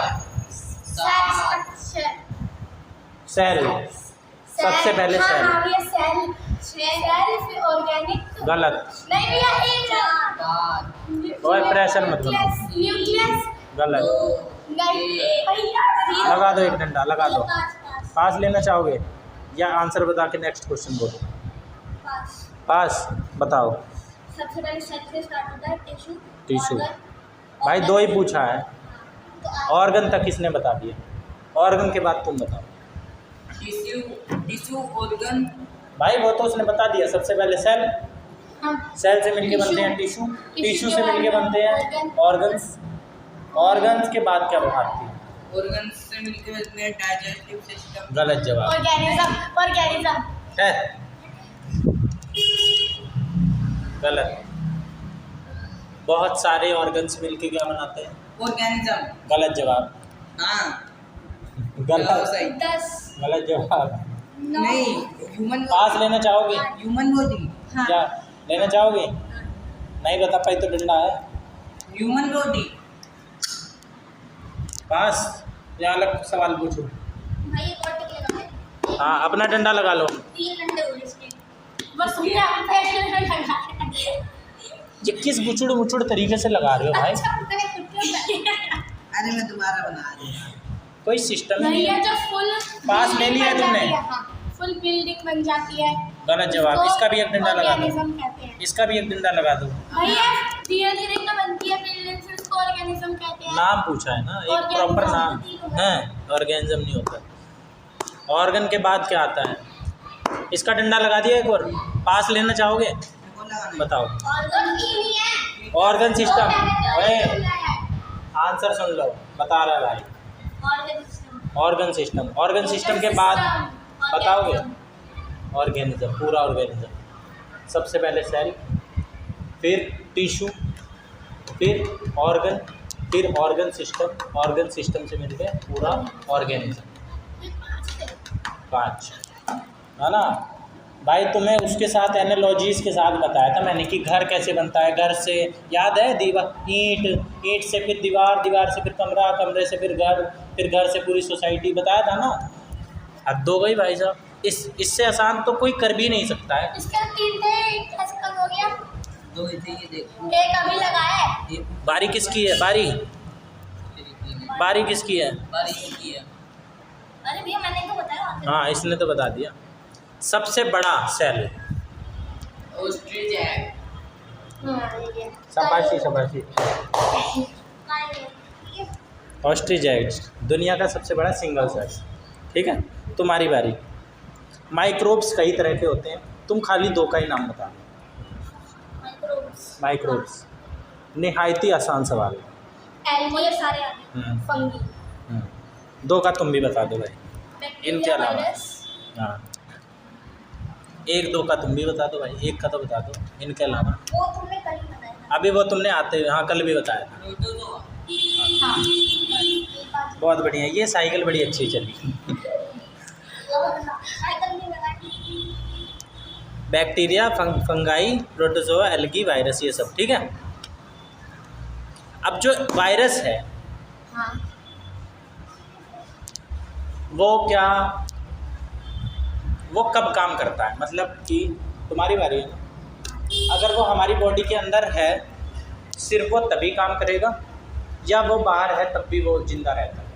सेल, सबसे पहले सेल। हाँ ये सेल फिर ऑर्गेनिक। गलत। नहीं भैया ओए प्रेशर मत लो। न्यूक्लियस। गलत। नहीं भैया लगा दो एक डंडा, लगा दो। पास लेना चाहोगे या आंसर बता के नेक्स्ट क्वेश्चन बोलो? पास। बताओ। सबसे पहले सेल से स्टार्ट होता है टिश्यू। भाई 2 ही पूछा है, ऑर्गन तक किसने बता दिया? ऑर्गन के बाद तुम बताओ। Tissue organ. भाई वो तो उसने बता दिया। सबसे पहले सेल, सेल से मिलके बनते हैं टिश्यू, टिश्यू से मिलके बनते हैं ऑर्गन्स, ऑर्गन्स के बाद क्या बनाती है? ऑर्गन से मिलकर बनते हैं डाइजेस्टिव सिस्टम। गलत जवाब ऑर्गेनिज्म। है, गलत। बहुत सारे ऑर्गन्स मिलके क्या बनाते हैं? ऑर्गेनिज्म। गलत जवाब। हाँ, गलत, सही। 10 गलत जवाब। नहीं, ह्यूमन। पास लेना चाहोगे? Human body. क्या लेना चाहोगे? नहीं बता पाई तो डंडा है। Human body. पास या अलग सवाल पूछो? भाई एक और टिक लगा दे। हाँ अपना डंडा लगा लो। 3 घंटे हो गए इसके। बस तुमने अपने फैशन में लगा दिया। ये किस गुचुड़ मुचुड़ तरीके से लगा रहे हो भाई? अच्छा मैंने कुछ अरे मैं दोबारा बना रही हूँ। कोई सिस्टम नहीं नहीं है है। जो फुल पास ले लिया तुमने? फुल बिल्डिंग बन जाती है। गलत जवाब। इसका भी एक डंडा लगा दो। ऑर्गेनिज्म कहते हैं। इसका भी एक डंडा लगा दो। भैया धीरे-धीरे तो बनती है बिल्डिंग, फिर उसको ऑर्गेनिज्म कहते हैं। नाम पूछा है ना, एक प्रॉपर नाम है। ऑर्गेनिज्म नहीं होता। ऑर्गन के बाद क्या आता है? इसका डंडा लगा दिया एक और। पास लेना चाहोगे? वो लगाना बताओ। ऑर्गन ही नहीं है। Organ system. ओए है आंसर सुन लो, बता रहा है भाई। Organism. Organ system. Organ system के बाद बताओगे? ऑर्गेनिज्म, पूरा ऑर्गेनिज्म। सबसे पहले सेल, फिर टिश्यू, फिर ऑर्गन, फिर ऑर्गन सिस्टम। ऑर्गन सिस्टम से मिल गया पूरा ऑर्गेनिज्म। 5 है ना भाई? तुम्हें उसके साथ एनालॉजीज के साथ बताया था मैंने कि घर कैसे बनता है। घर से याद है? दीवार, ईंट, ईंट से फिर दीवार, दीवार से फिर कमरा, कमरे से फिर घर से पूरी सोसाइटी। बताया था ना? हद हो गई भाई साहब। इससे आसान तो कोई कर भी नहीं सकता है। इसके 3 थे, एक कैसे कम हो गया? 2 ही थे, ये देखो। एक अभी लगा है। ये बारी किसकी है? बारी बारी किसकी है? बारिश की है। अरे भैया मैंने तो बताया। हाँ इसने तो बता दिया। सबसे बड़ा सेल। ऑस्ट्रिच है। शाबाशी शाबाशी। ऑस्ट्रिच एग्स दुनिया का सबसे बड़ा सिंगल सेल। ठीक है, तुम्हारी बारी। माइक्रोब्स कई तरह के होते हैं, तुम खाली 2 का ही नाम बता। माइक्रोब्स निहायती आसान सवाल है। ये सारे आते हैं। फंगी। 2 का तुम भी बता दो भाई। बैक्टीरिया, इनके अलावा वायरस। हाँ 1-2 का तुम भी बता दो भाई। 1 का तो बता दो इनके अलावा। वो तुमने कल ही बताया था। अभी वो तुमने आते हुए, हाँ कल भी बताया था। हाँ। बहुत बढ़िया। ये साइकिल बड़ी अच्छी चली। साइकिल नहीं बताया। Bacteria, fungi, protozoa, algae, virus, ये सब। ठीक है, अब जो वायरस है हाँ। वो कब काम करता है? मतलब कि तुम्हारी बारी है ना, अगर वो हमारी बॉडी के अंदर है सिर्फ वो तभी काम करेगा, या वो बाहर है तब भी वो जिंदा रहता है?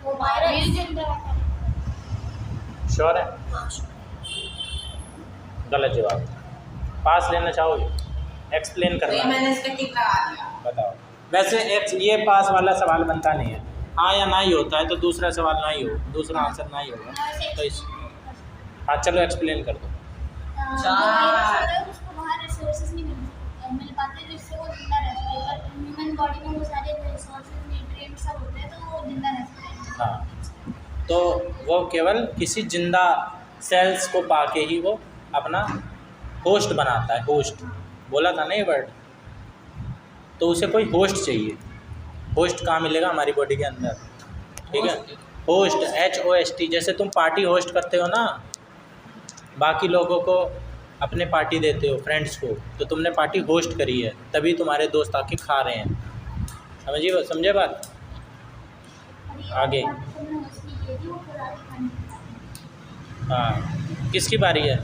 वो वायरस जिंदा रहता है। श्योर है? गलत जवाब। पास लेना चाहोगे? एक्सप्लेन तो ये करना है। मैंने इसका टिक लगा दिया। बताओ। वैसे ये पास वाला सवाल बनता नहीं है। हाँ या ना ही होता है तो दूसरा सवाल ना ही हो, दूसरा आंसर ना ही होगा। तो इस हाँ चलो एक्सप्लेन कर दो। जो वायरस होता है उसको बाहर रिसोर्सेज नहीं मिल पाते जिससे वो जिंदा रह सके, पर ह्यूमन बॉडी में वो सारे रिसोर्सेज, न्यूट्रिएंट सब होते हैं तो वो जिंदा रह सकते हैं। हाँ तो वो केवल किसी जिंदा सेल्स को पाके ही वो अपना होस्ट बनाता है। होस्ट बोला था ना ये वर्ड, तो उसे कोई होस्ट चाहिए। होस्ट कहाँ मिलेगा? हमारी बॉडी के अंदर। ठीक है, होस्ट HOST। जैसे तुम पार्टी होस्ट करते हो ना, बाकी लोगों को अपने पार्टी देते हो, फ्रेंड्स को, तो तुमने पार्टी होस्ट करी है, तभी तुम्हारे दोस्त आके खा रहे हैं। समझे बात? आगे हाँ किसकी बारी है?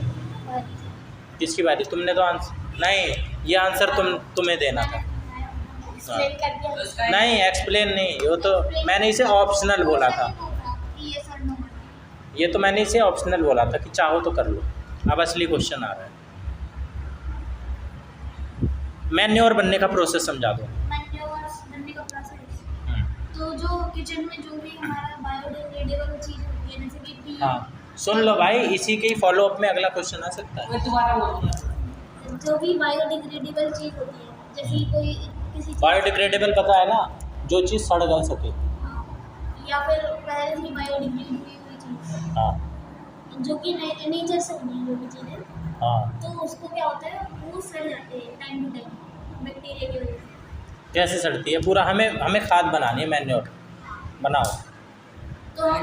किसकी बारी? तुमने तो आंसर नहीं, ये आंसर तुम्हें देना था। एक्सप्लेन कर दिया। तो इसका नहीं एक्सप्लेन नहीं, वो तो मैंने इसे ऑप्शनल बोला था। ये सर नो। ये तो मैंने इसे ऑप्शनल बोला था कि चाहो तो कर लो। अब असली क्वेश्चन आ रहा है। मैन्योर बनने का प्रोसेस समझा दो। मैन्योर्स बनने का प्रोसेस, तो जो किचन में जो भी हमारा बायोडिग्रेडेबल चीज़ होती है, जैसे कि टी, हाँ सुन लो भाई, इसी के ही फॉलो अप में अगला क्वेश्चन आ सकता है। मैं दोबारा बोलूँगा। जो भी बायोडिग्रेडेबल चीज़ होती है, जैसे कोई किसी चीज़, बायोडिग्रेडेबल पता है ना, जो चीज़ सड़ गल सके। या फिर पहले से बायोडिग्रेड हुई चीज़, हाँ जो कि नहीं जल सकती है जो भी चीज़ें, हाँ तो उसको क्या होता है, वो सड़ जाते हैं टाइम टू टाइम बैक्टीरिया की वजह से। कैसे सड़ती है? पूरा हमें खाद बनानी है, मैन्योर बनाओ। तो हम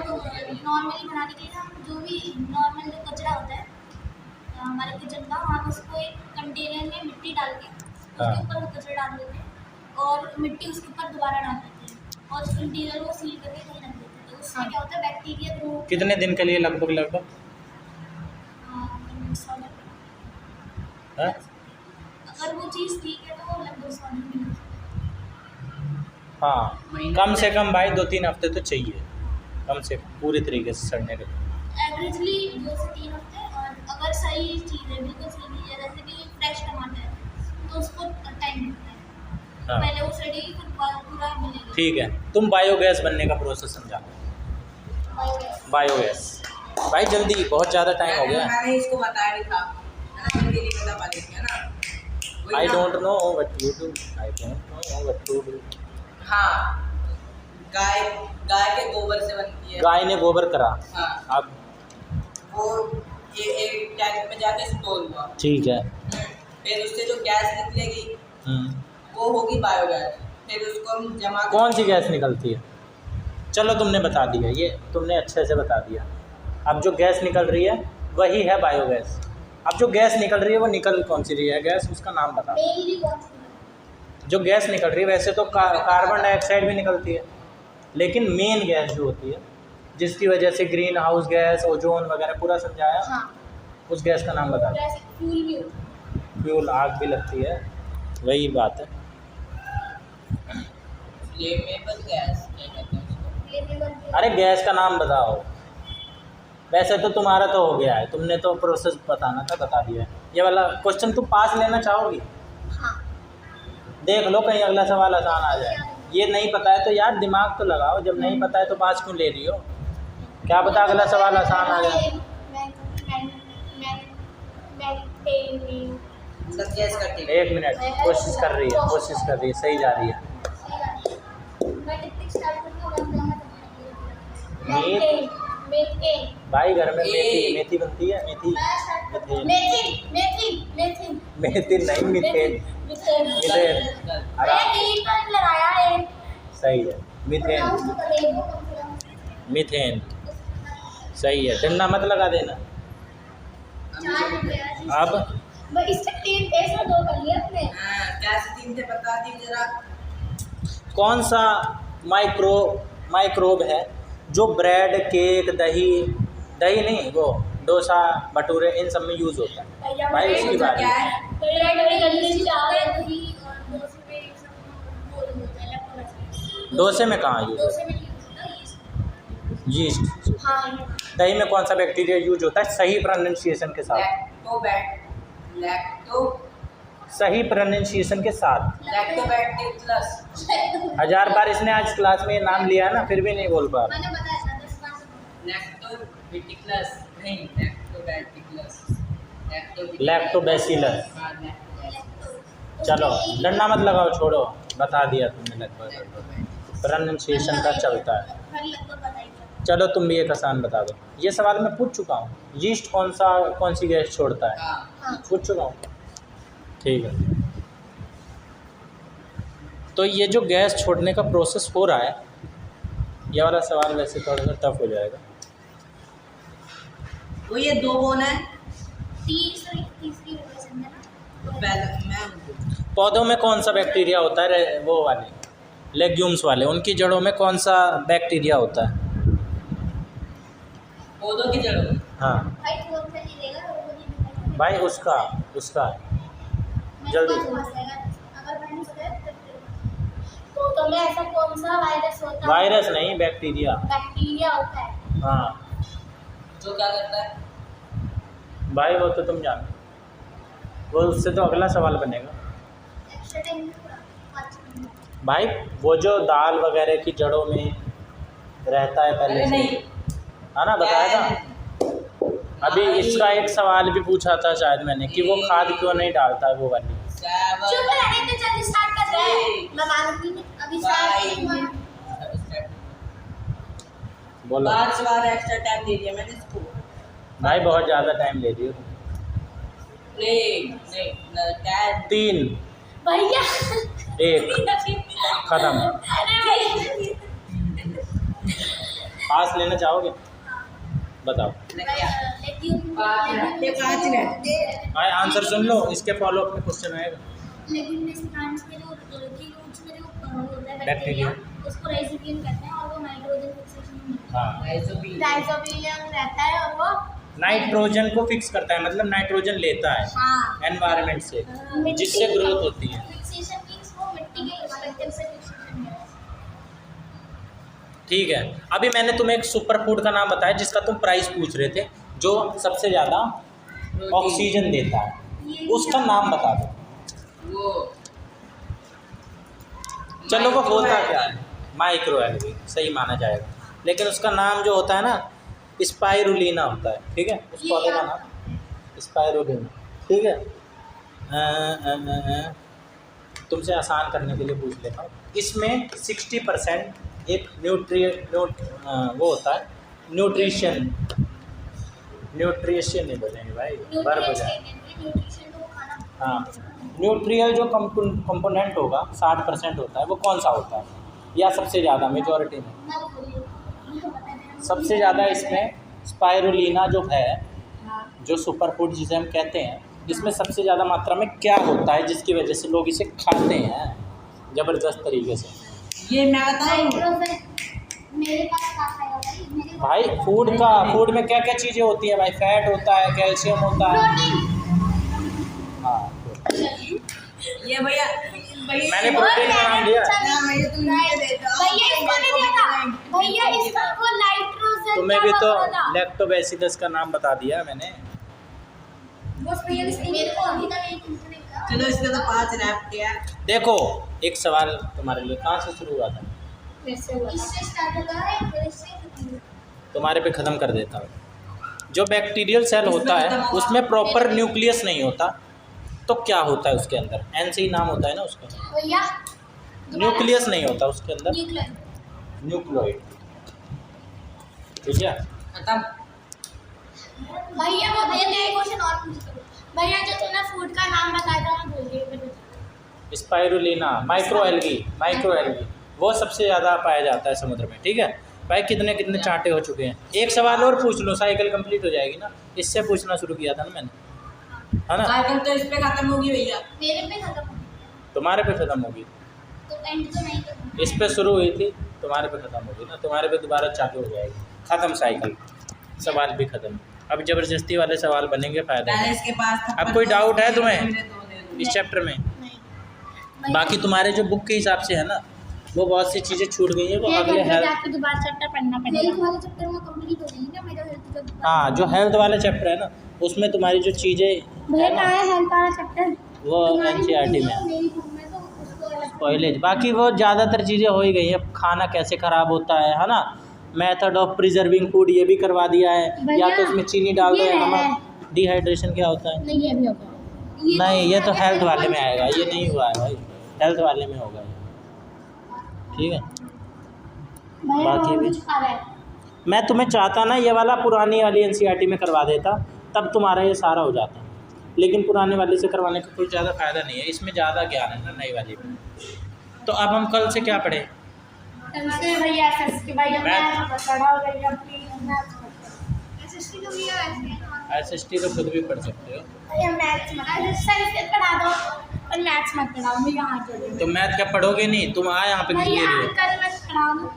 नॉर्मली बनाने के लिए हम जो भी नॉर्मल जो कचरा होता है हमारे किचन का, हम उसको एक कंटेनर में मिट्टी डाल के उसके ऊपर वो कचरा डाल देते हैं और मिट्टी उसके ऊपर दोबारा डाल देते हैं। और उसको इंटीरियर वो सील करके कहीं रख देते हैं, तो उससे क्या होता है बैक्टीरिया ग्रो। कितने दिन के लिए लगभग लगभग? है? अगर वो चीज़ ठीक है तो लगभग 100 दिन। हाँ, कम से कम भाई 2-3 हफ्ते तो चाहिए, कम से कम पूरी तरीके से सड़ने के। एवरेजली 2 से 3 हफ्ते। और अगर सही चीज़ है, बिल्कुल सही चीज़ है, जैसे कि फ्रेश टमाटर है तो उसको टाइम लगता है। हाँ पहले वो सड़ेगी फिर पूरा मिलेगा। ठीक है, तुम बायोगैस बनने का प्रोसेस समझा। बायोगैस। बायोगैस भाई जल्दी, बहुत ज़्यादा टाइम हो गया। मैंने इसको बताया नहीं था, मैंने नहीं पता पा लिया ना। I don't know what to do, I don't know what to do. हाँ, गाय गाय के गोबर से बनती है। गाय ने गोबर करा, हाँ, अब वो ये एक टैंक में जाके स्टोर हुआ। ठीक है। फिर उससे जो गैस निकलेगी हम्म, वो होगी बायोगैस। फिर उसको हम जमा कौन सी गैस निकलती है? चलो तुमने बता दिया, ये तुमने अच्छे से बता दिया। अब जो गैस निकल रही है वही है बायोगैस। अब जो गैस निकल रही है वो निकल कौन सी रही है गैस, उसका नाम बता। मेनली कौन सी? जो गैस निकल रही है वैसे तो कार्बन डाइऑक्साइड भी निकलती है, लेकिन मेन गैस जो होती है जिसकी वजह से ग्रीन हाउस गैस, ओजोन वगैरह पूरा समझाया, हाँ, उस गैस का नाम बता। जैसे फ्यूल भी होता है। फ्यूल, आग भी लगती है, वही बात है। फ्लेमेबल गैस क्या कहते हैं उसको? फ्लेमेबल। अरे गैस का नाम बताओ। वैसे तो तुम्हारा तो हो गया है, तुमने तो प्रोसेस बताना था, बता दिया है। ये वाला क्वेश्चन तुम पास लेना चाहोगी? हाँ। देख लो कहीं अगला सवाल आसान आ जाए। ये नहीं पता है तो यार दिमाग तो लगाओ, जब नहीं पता है तो पास क्यों ले रही हो? क्या पता अगला सवाल आसान आ जाए। सब गैस करती है। 1 मिनट, कोशिश कर रही है, कोशिश कर रही है, सही जा रही है। भाई घर में मेथी मेथी बनती है, मेथी मेथी नहीं, मीथेन। सही है, मीथेन, मीथेन सही है। डंडा मत लगा देना। अब इससे 3 पैसा 2 कर लिया आपने। हाँ, कैसे 3 थे बता दी जरा। कौन सा माइक्रोब है जो ब्रेड, केक, दही नहीं, वो डोसा, भटूरे, इन सब में यूज़ होता है? भाई उसकी बात क्या है। है? डोसे में कहाँ यूज होता है? यीस्ट। दही में कौन सा बैक्टीरिया यूज होता है सही प्रोनाउंसिएशन के साथ? सही प्रोनाउंसिएशन के साथ। लैक्टोबैक्टरस। 1000 बार इसने आज क्लास में नाम लिया ना, फिर भी नहीं बोल पा रहा। मैंने बताया था 10 बार से। लैक्टोबैक्टरस नहीं, लैक्टोबैक्टरस। लैक्टोबैसिलस। हाँ, लैक्टोबैक्टरस। चलो डंडा मत लगाओ, छोड़ो, बता दिया तुमने लगभग। प्रोनाउंसिएशन का चलता है। चलो तुम भी एक आसान बता दो। ये सवाल मैं पूछ चुका हूँ। यीस्ट कौन सी गैस छोड़ता है? हाँ, पूछ चुका हूँ। ठीक है, तो ये जो गैस छोड़ने का प्रोसेस हो रहा है, ये वाला सवाल वैसे थोड़ा सा टफ हो जाएगा। वो ये 2 कौन है? तीसरी लोकेशन है ना। पहले मैं पौधों में कौन सा बैक्टीरिया होता है? वो वाले लेग्यूम्स वाले, उनकी जड़ों में कौन सा बैक्टीरिया होता है? पौधों की जड़ों में। हाँ भाई कौन सा नहीं देगा वो नहीं बताएगा। भाई, उसका जल्दी। अगर मैंने बताया तो में ऐसा कौन सा वायरस होता है? वायरस नहीं, बैक्टीरिया। बैक्टीरिया होता है। हाँ जो क्या करता है? भाई वो तो तुम जानो, वो उससे तो अगला सवाल बनेगा। Extra time 5 minute. भाई वो जो दाल वगैरह की जड़ों में रहता है पहले अरे से, नहीं, है ना, बताया था। अभी इसका एक सवाल भी पूछा था शायद मैंने कि वो खाद क्यों नहीं डालता, वो वाली। चुप रहने दे, जल्दी स्टार्ट कर रहे हैं। मैं मानती नहीं अभी स्टार्ट। बोलो 5 बार एक्स्ट्रा टाइम दे दिया मैंने इसको। भाई, बहुत ज़्यादा टाइम ले रही हो। नहीं, 3 भैया 1 खत्म। अरे भैया पास लेना चाहोगे? बताओ। भाई आंसर सुन लो, इसके फॉलो अप में क्वेश्चन आएगा। लेकिन इस प्लांट्स में जो की रूट्स में जो होता है बैक्टीरिया, उसको राइजोबियम कहते हैं और वो नाइट्रोजन फिक्सेशन में हाँ, राइजोबियम रहता है और वो नाइट्रोजन को फिक्स करता है, मतलब नाइट्रोजन लेता है हाँ एनवायरनमेंट से, जिससे ग्रोथ होती है। फिक्सेशन मींस वो मिट्टी के स्ट्रक्चर से फिक्सेशन है। ठीक है, अभी मैंने तुम्हें एक सुपर फूड का नाम बताया जिसका तुम प्राइस पूछ रहे थे, जो सबसे ज़्यादा ऑक्सीजन देता है, उसका नाम बता दो। वो चलो वो होता क्या है? माइक्रो एल्गी सही माना जाएगा, लेकिन उसका नाम जो होता है ना स्पाइरुलिना होता है। ठीक है, उस पौधे का नाम स्पाइरुलिना। ठीक है, तुमसे आसान करने के लिए पूछ लेता हूँ। इसमें 60% एक वो होता है न्यूट्रिशन नहीं बोलेंगे भाई, वर्ब हो जाए। न्यूट्रिशन तो वो खाना हाँ, न्यूट्रियल जो कंपोनेंट होगा 60% होता है, वो कौन सा होता है? या सबसे ज़्यादा मेजॉरिटी में ना बोलिए सबसे ज़्यादा इसमें स्पाइरुलिना जो है, जो सुपर फूड जिसे हम कहते हैं, इसमें सबसे ज़्यादा मात्रा में क्या होता है जिसकी वजह से लोग इसे खाते हैं ज़बरदस्त तरीके से? ये मैं बताऊँ, मेरे पास खाता है भाई फूड में क्या क्या चीज़ें होती है भाई? फैट होता है, कैल्शियम होता है। हाँ, ये भैया मैंने प्रोटीन का नाम लिया। भैया तुम ये दे दो। भैया इसको नहीं देता भैया इसको नाइट्रोजन तुम्हें भी तो लैक्टोबैसिलस का नाम बता दिया मैंने। बस भैया मेरे को अभी तक नहीं पूछने का। चलो इसके तो 5 रैप किया। देखो एक सवाल तुम्हारे लिए, कहाँ से शुरू हुआ था? इससे स्टार्ट होगा है फिर इससे खत्म होगा। तुम्हारे पे ख़त्म कर देता हूँ। जो बैक्टीरियल सेल होता है उसमें प्रॉपर न्यूक्लियस नहीं होता, तो क्या होता है उसके अंदर? एन से ही नाम होता है ना उसका। भैया न्यूक्लियस नहीं होता उसके अंदर, न्यूक्लियर न्यूक्लियोइड। ठीक है, खत्म। भैया वो दे दे क्वेश्चन और पूछ करो। भैया जो तूने फूड का नाम बताया था मैं भूल गई। स्पाइरुलिना माइक्रो एल्गी वो सबसे ज़्यादा पाया जाता है समुद्र में। ठीक है भाई, कितने कितने चांटे हो चुके हैं। एक सवाल और पूछ लो, साइकिल कंप्लीट हो जाएगी ना। इससे पूछना शुरू किया था ना मैंने, है ना? साइकिल तो इस पे खत्म होगी भैया। मेरे पे खत्म हो तुम्हारे पे ख़त्म होगी, तो एंड तो नहीं करना। इस पे शुरू हुई थी, तुम्हारे पे ख़त्म होगी ना। तुम्हारे पे दोबारा चालू हो जाएगी, ख़त्म साइकिल, सवाल भी ख़त्म। अब ज़बरदस्ती वाले सवाल बनेंगे, फ़ायदा पहले नहीं। इसके पास अब कोई डाउट है तुम्हें मेरे 2 दे दो। इस चैप्टर में? नहीं बाकी तुम्हारे जो बुक के हिसाब से है ना, वो बहुत सी चीज़ें छूट गई हैं, वो अगले हेल्थ, जाके दोबारा चैप्टर पढ़ना पड़ेगा। हेल्थ वाले चैप्टर में कंप्लीट हो जाएगी ना मेरा हेल्थ का। हाँ जो हेल्थ वाले चैप्टर है ना, उसमें तुम्हारी जो चीज़ें भैया है ना, कहाँ है हेल्थ वाला चैप्टर? वो NCERT में है। मेरी बुक में तो उसको अलग पहले बाकी वो ज़्यादातर चीज़ें हो ही गई हैं। खाना कैसे ख़राब होता है ना, मेथड ऑफ प्रिजर्विंग फूड ये भी करवा दिया है। या भैया, तो उसमें चीनी डाल दो ये या है। नमक। डिहाइड्रेशन क्या होता है? नहीं, ये भी होगा। नहीं, ये तो हेल्थ वाले में आएगा, ये नहीं हुआ है भाई, हेल्थ वाले में होगा ये। ठीक है, बाकी भी मैं तुम्हें चाहता ना ये वाला पुरानी वाली NCERT में करवा देता, तब तुम्हारा ये सारा हो जाता, लेकिन पुराने वाले से करवाने का कोई ज़्यादा फ़ायदा नहीं है, इसमें ज़्यादा ज्ञान है ना नई वाली में। तो अब हम कल से क्या पढ़े? भैया SST भैया मैथ। पढ़ा हो गया SST तो भैया SST तो खुद भी पढ़ सकते हो। भैया मैथ्स मत साइंस पढ़ा दो और मैथ्स मत पढ़ाओ। मैं यहाँ चले तो मैथ क्या पढ़ोगे नहीं? तुम यहाँ पे भैया क्लियर हो। कल मैं पढ़ा दूँ।